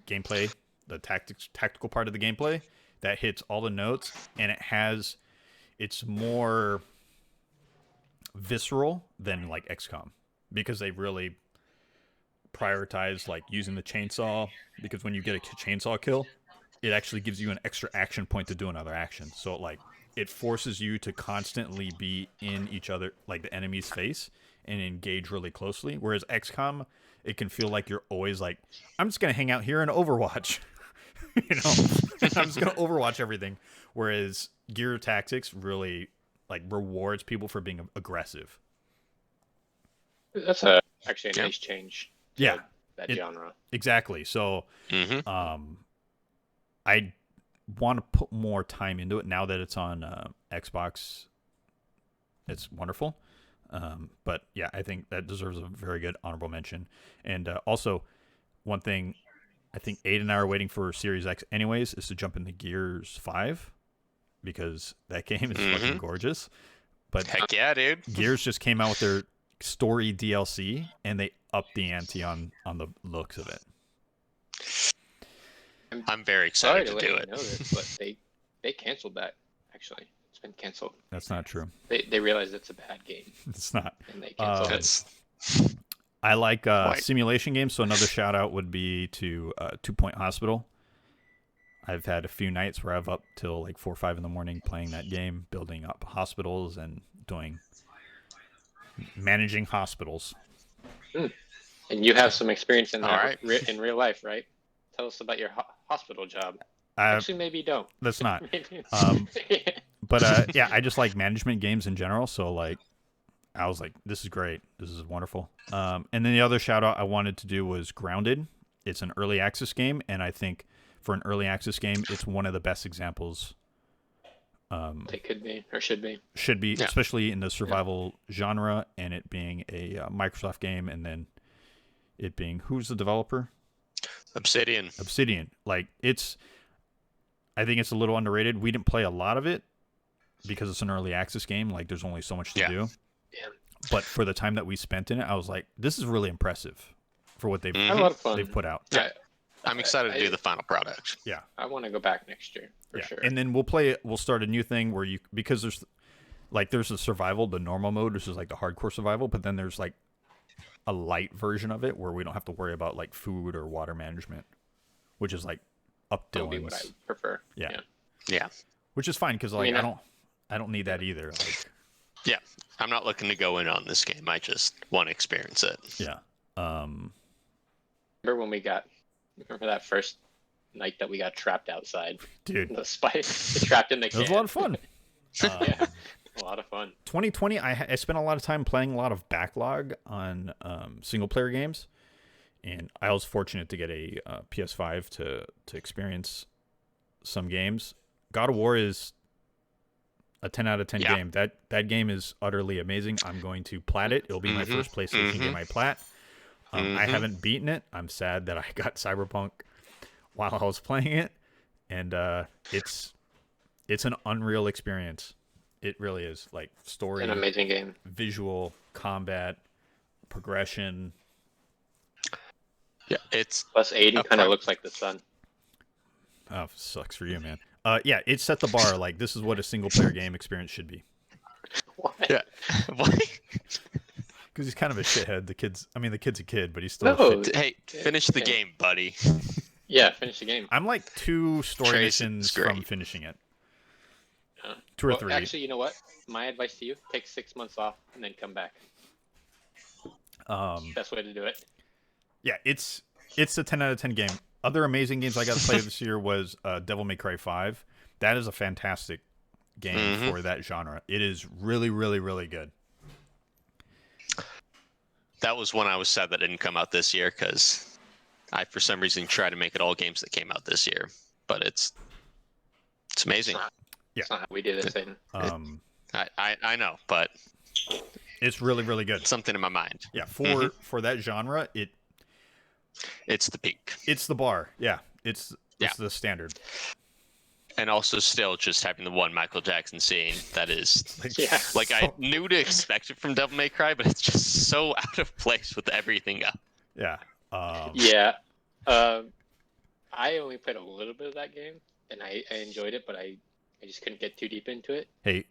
gameplay, the tactical part of the gameplay, that hits all the notes, and it's more visceral than like XCOM because they really prioritize like using the chainsaw, because when you get a chainsaw kill, it actually gives you an extra action point to do another action. So like it forces you to constantly be in each other, like the enemy's face, and engage really closely. Whereas XCOM, it can feel like you're always like, I'm just gonna hang out here and Overwatch, you know, I'm just gonna Overwatch everything. Whereas Gear Tactics really like rewards people for being aggressive. That's actually a nice change. That genre. Exactly. So, I want to put more time into it now that it's on Xbox. It's wonderful. But yeah, I think that deserves a very good honorable mention. And also, one thing I think Aiden and I are waiting for Series X anyways is to jump into Gears 5, because that game is fucking gorgeous. But heck yeah, dude. Gears just came out with their story DLC, and they upped the ante on the looks of it. I'm very excited to do it. Know this, but they canceled that. Actually, it's been canceled. That's not true. They realized it's a bad game. It's not. And they canceled it. I like simulation games, so another shout out would be to 2 Point Hospital. I've had a few nights where I've up till like 4 or 5 in the morning playing that game, building up hospitals and managing hospitals. And you have some experience in that in real life, right? Tell us about your hospital job. Actually, maybe don't. That's not. But yeah, I just like management games in general. So like, I was like, this is great. This is wonderful. And then the other shout out I wanted to do was Grounded. It's an early access game, and I think for an early access game, it's one of the best examples. It could be or should be. Should be, especially in the survival genre, and it being a Microsoft game, and then it being, who's the developer? Obsidian. Like, I think it's a little underrated. We didn't play a lot of it because it's an early access game. Like, there's only so much to do. Yeah. But for the time that we spent in it, I was like, this is really impressive for what they've put out. Yeah. I'm excited to do the final product. Yeah. I want to go back next year for sure. And then we'll start a new thing where because there's the survival, the normal mode, which is like the hardcore survival, but then there's like a light version of it where we don't have to worry about like food or water management, which is like up Dylan's. That would be what I prefer. Yeah. Which is fine because like I don't need that either. Like, yeah, I'm not looking to go in on this game. I just want to experience it. Yeah. Remember when remember that first night that we got trapped outside? Dude. The spice trapped in the can. It was a lot of fun. Yeah, a lot of fun. 2020, I spent a lot of time playing a lot of backlog on single player games, and I was fortunate to get a PS5 to experience some games. God of War is a 10 out of 10 game. That game is utterly amazing. I'm going to plat it. It'll be my first PlayStation game I plat. I haven't beaten it. I'm sad that I got Cyberpunk while I was playing it, and it's an unreal experience. It really is. Like, story, an amazing game, visual, combat, progression. Yeah, it's plus 80 kind of looks like the sun. Oh, sucks for you, man. Yeah, it set the bar. Like, this is what a single player game experience should be. What? Yeah. What? Because he's kind of a shithead. The kid's a kid, but he's still a shit. Hey, finish the game, buddy. Yeah, finish the game. I'm like 2 story missions from finishing it. 2 or 3. Actually, you know what? My advice to you, take 6 months off and then come back. Best way to do it. Yeah, it's a 10 out of 10 game. Other amazing games I got to play this year was Devil May Cry 5. That is a fantastic game for that genre. It is really, really, really good. That was one I was sad that didn't come out this year because I, for some reason, try to make it all games that came out this year. But it's amazing. It's not how we do this thing. I know, but it's really, really good. Something in my mind. Yeah, for that genre, it's the peak. It's the bar. Yeah, it's the standard. And also still just having the one Michael Jackson scene that is like I knew to expect it from Devil May Cry, but it's just so out of place with everything else. Yeah. I only played a little bit of that game, and I enjoyed it, but I just couldn't get too deep into it. Hey,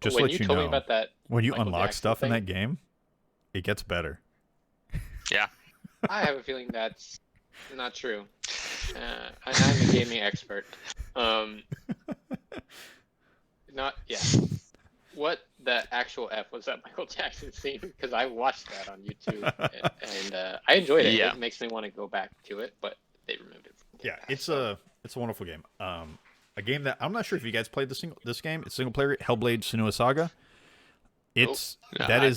just when let you you told know, me about that, when you Michael unlock Jackson stuff thing, in that game, it gets better. Yeah. I have a feeling that's not true. I'm a gaming expert. What the actual F was that Michael Jackson scene? Because I watched that on YouTube and I enjoyed it. Yeah. It makes me want to go back to it, but they removed it. It's a wonderful game. A game that I'm not sure if you guys played this game. It's single player, Hellblade: Senua's Saga. Is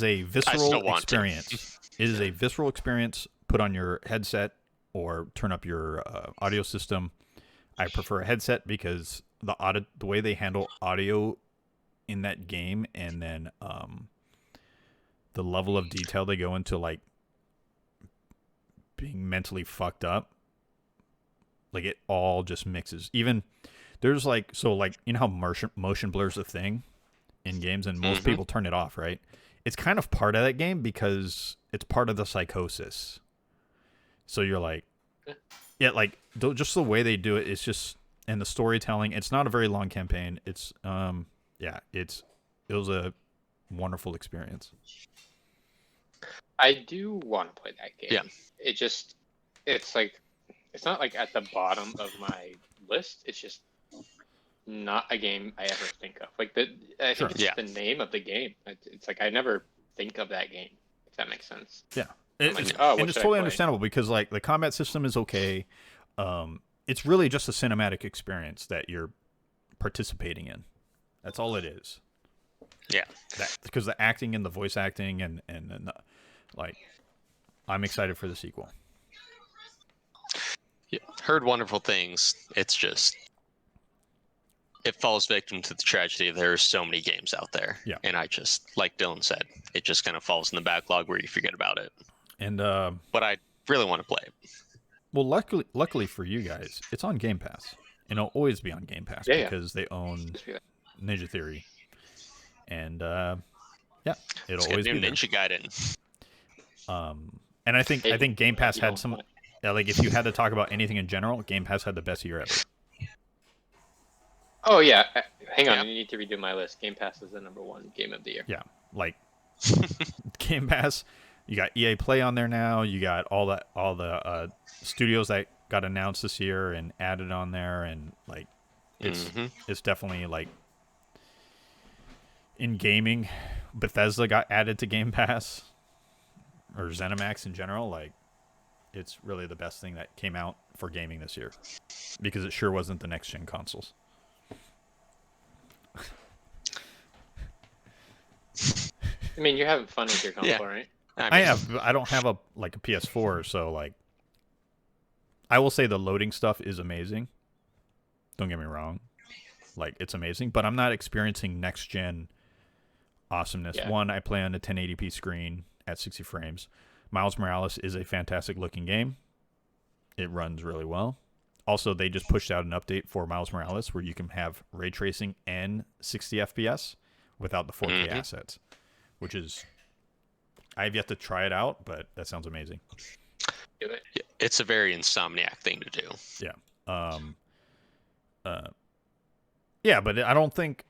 a visceral experience. It is a visceral experience. Put on your headset or turn up your audio system. I prefer a headset because the way they handle audio in that game, and then the level of detail they go into, like being mentally fucked up, like it all just mixes. Even there's you know how motion blur's a thing in games, and most people turn it off, right? It's kind of part of that game because it's part of the psychosis. So you're like, just the way they do it, it's just, and the storytelling. It's not a very long campaign. It's it was a wonderful experience. I do want to play that game. Yeah. It's not like at the bottom of my list. It's just not a game I ever think of. I think it's just the name of the game. It's like I never think of that game, if that makes sense. Yeah. And it's totally understandable because like the combat system is okay. It's really just a cinematic experience that you're participating in. That's all it is. Yeah. Because the acting and the voice acting and like, I'm excited for the sequel. Yeah. Heard wonderful things. It's just it falls victim to the tragedy. There are so many games out there. Yeah. And I just, like Dylan said, it just kind of falls in the backlog where you forget about it. And but I really want to play it. Well, luckily for you guys, it's on Game Pass, and it'll always be on Game Pass because they own Ninja Theory, and yeah, it'll always be there. Ninja Gaiden. And I think Game Pass had some. Like, if you had to talk about anything in general, Game Pass had the best year ever. Oh yeah, hang on, you need to redo my list. Game Pass is the #1 game of the year. Yeah, like Game Pass. You got EA Play on there now. You got all the studios that got announced this year and added on there, and like it's definitely like in gaming. Bethesda got added to Game Pass, or ZeniMax in general. Like, it's really the best thing that came out for gaming this year, because it sure wasn't the next gen consoles. I mean, you're having fun with your console, right? I have. I don't have a PS4, so like, I will say the loading stuff is amazing. Don't get me wrong, like, it's amazing, but I'm not experiencing next gen awesomeness. Yeah. One, I play on a 1080p screen at 60 frames. Miles Morales is a fantastic looking game. It runs really well. Also, they just pushed out an update for Miles Morales where you can have ray tracing and 60 FPS without the 4K assets, which is, I've yet to try it out, but that sounds amazing. Do it. It's a very Insomniac thing to do. Yeah. Yeah, but I don't think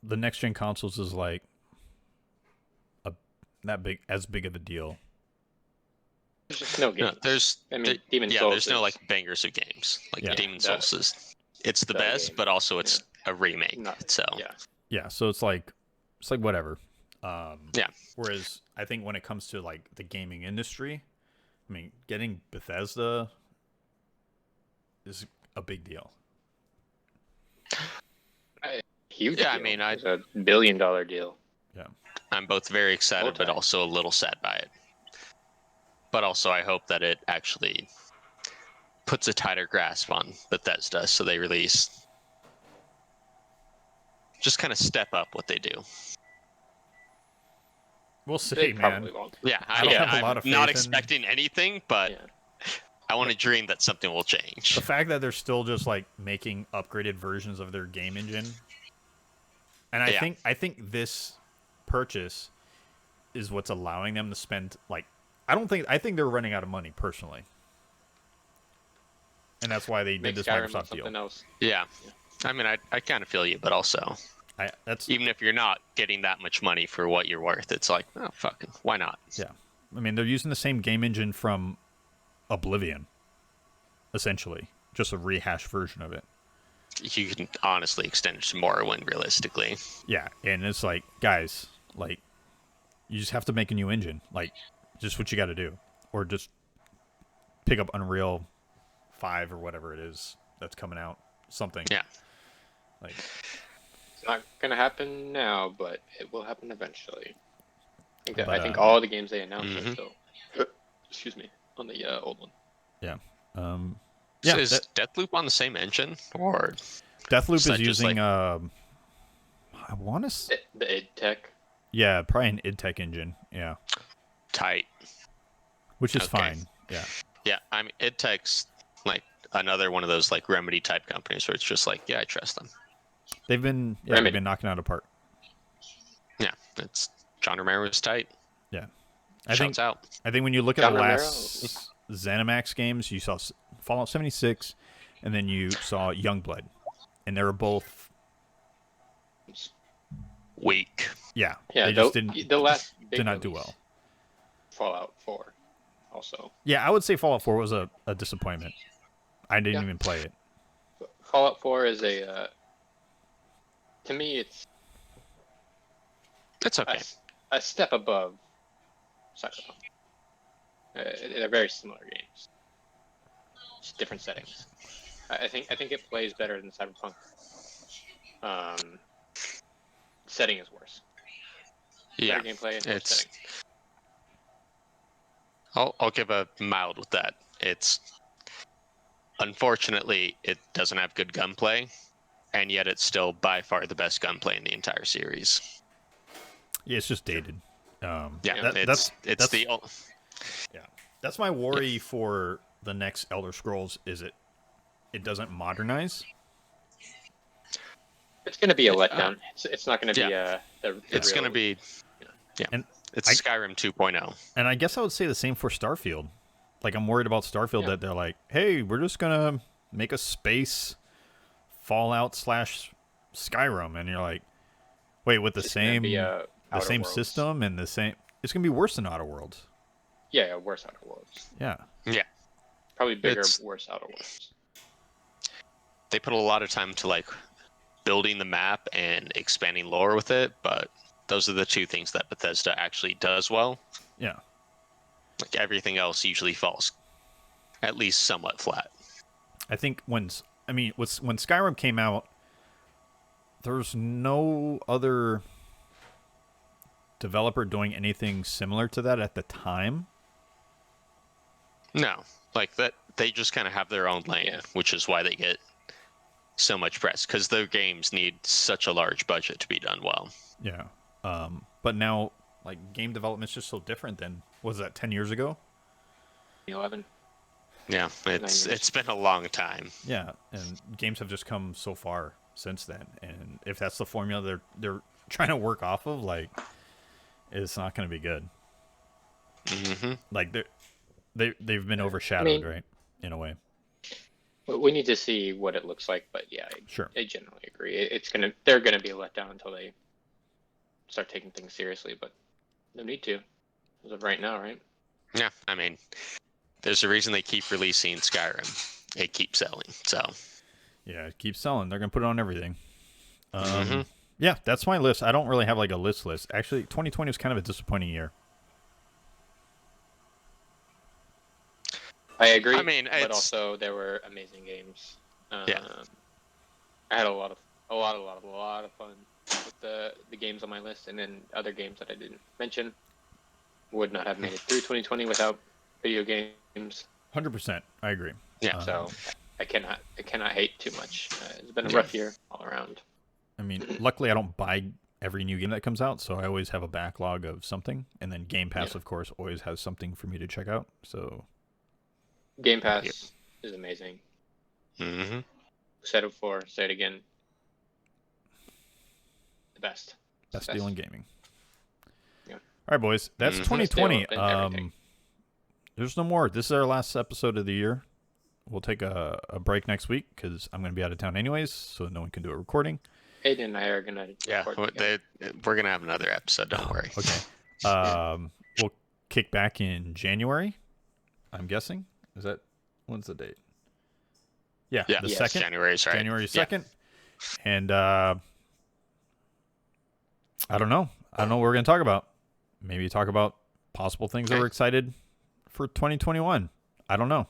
the next gen consoles is like as big of a deal. There's just no game. Demon's Souls. There's no like bangers of games. Like Demon's Souls is, it's the best, game. but also it's a remake. So yeah, so it's like whatever. Yeah. Whereas I think when it comes to like the gaming industry, I mean, getting Bethesda is a big deal. Huge. Yeah, deal. I mean, it's a $1 billion deal. Yeah. I'm both very excited, but also a little sad by it. But also, I hope that it actually puts a tighter grasp on Bethesda, so they release, just kind of step up what they do. We'll see, They man. probably won't. Yeah, I don't have a lot of faith not in- expecting anything, but I want to dream that something will change. The fact that they're still just like making upgraded versions of their game engine, and I think this purchase is what's allowing them to spend like, I think they're running out of money personally, and that's why they did this Microsoft deal. Else. Yeah. I mean, I kind of feel you, but also, even if you're not getting that much money for what you're worth, it's like, oh, fucking, why not? Yeah. I mean, they're using the same game engine from Oblivion, essentially, just a rehashed version of it. You can honestly extend it to Morrowind, realistically. Yeah, and it's like, guys, like, you just have to make a new engine, like, just what you got to do, or just pick up Unreal 5 or whatever it is that's coming out, something. Yeah. Like, it's not gonna happen now, but it will happen eventually. I think all the games they announced are still, excuse me, on the old one. Yeah. So is Deathloop on the same engine, or Deathloop is using I want to the id Tech. Yeah, probably an id Tech engine. Yeah. Tight. Which is fine. Yeah. Yeah, I mean, id Tech's like another one of those like Remedy type companies where it's just like, yeah, I trust them. They've been knocking out apart. Yeah, it's John Romero's tight. Yeah. I think when you look at the last ZeniMax games, you saw Fallout 76, and then you saw Youngblood, and they were both weak. Yeah. Yeah, they just the last did not do well. Fallout 4, also. Yeah, I would say Fallout 4 was a disappointment. I didn't even play it. Fallout 4 is to me, it's okay. A step above Cyberpunk. They're very similar games, just different settings. I think it plays better than Cyberpunk. Setting is worse. Yeah, better gameplay. it's. I'll give a mild with that. It's unfortunately it doesn't have good gunplay, and yet it's still by far the best gunplay in the entire series. Yeah, it's just dated. Yeah, That's yeah. That's my worry for the next Elder Scrolls. Is it doesn't modernize? It's going to be a letdown. It's not going to be the It's real, going to be And it's Skyrim 2.0. And I guess I would say the same for Starfield. Like, I'm worried about Starfield that they're like, hey, we're just gonna make a space Fallout / Skyrim, and you're like, wait, with the same system and the same. It's gonna be worse than Outer Worlds. Yeah, worse Outer Worlds. Yeah. Yeah. Probably bigger, worse Outer Worlds. They put a lot of time to like building the map and expanding lore with it, but those are the two things that Bethesda actually does well. Yeah. Like everything else usually falls at least somewhat flat. I think when Skyrim came out, there's no other developer doing anything similar to that at the time. No, like that they just kind of have their own lane, which is why they get so much press, because their games need such a large budget to be done well. Yeah. But now, like, game development's just so different than, was that 10 years ago? 11. Yeah, it's been a long time. Yeah, and games have just come so far since then, and if that's the formula they're trying to work off of, like, it's not going to be good. Mm-hmm. Like, they've been overshadowed, right, in a way. We need to see what it looks like, but yeah, I generally agree. They're gonna be let down until they start taking things seriously, but no need to as of right now, right? Yeah, I mean, there's a reason they keep releasing Skyrim. It keeps selling, so. Yeah, it keeps selling. They're going to put it on everything. Mm-hmm. Yeah, that's my list. I don't really have, like, a list. Actually, 2020 was kind of a disappointing year. I agree. I mean, but also there were amazing games. Yeah. I had a lot of fun with the games on my list, and then other games that I didn't mention would not have made it through 2020 without video games. 100%. I agree. Yeah. So I cannot hate too much. It's been a rough year all around. I mean, luckily I don't buy every new game that comes out, so I always have a backlog of something, and then Game Pass, of course, always has something for me to check out. So Game Pass is amazing. Mm-hmm. Said it before, say it again. The best. Best deal in gaming. Yeah. All right, boys. That's 2020. Everything. There's no more. This is our last episode of the year. We'll take a break next week because I'm going to be out of town anyways, so no one can do a recording. Aiden and I are going to we're going to have another episode. Don't worry. Okay. We'll kick back in January, I'm guessing. When's the date? Yeah, the 2nd. January's right. January 2nd. Yeah. And I don't know. I don't know what we're going to talk about. Maybe talk about possible things that we're excited for 2021. I don't know.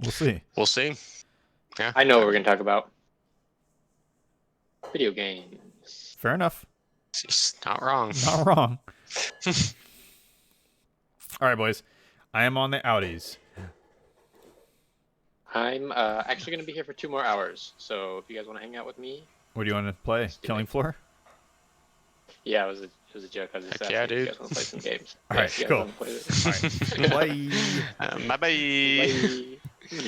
We'll see. We'll see. Yeah. I know what we're going to talk about. Video games. Fair enough. It's not wrong. Not wrong. All right, boys. I am on the outies. I'm actually going to be here for 2 more hours, so if you guys want to hang out with me. What do you want to play? Killing Floor? Yeah, it was a joke. I was just asking if you guys want to play some games. All right, cool. All right. Bye. Bye-bye. Bye.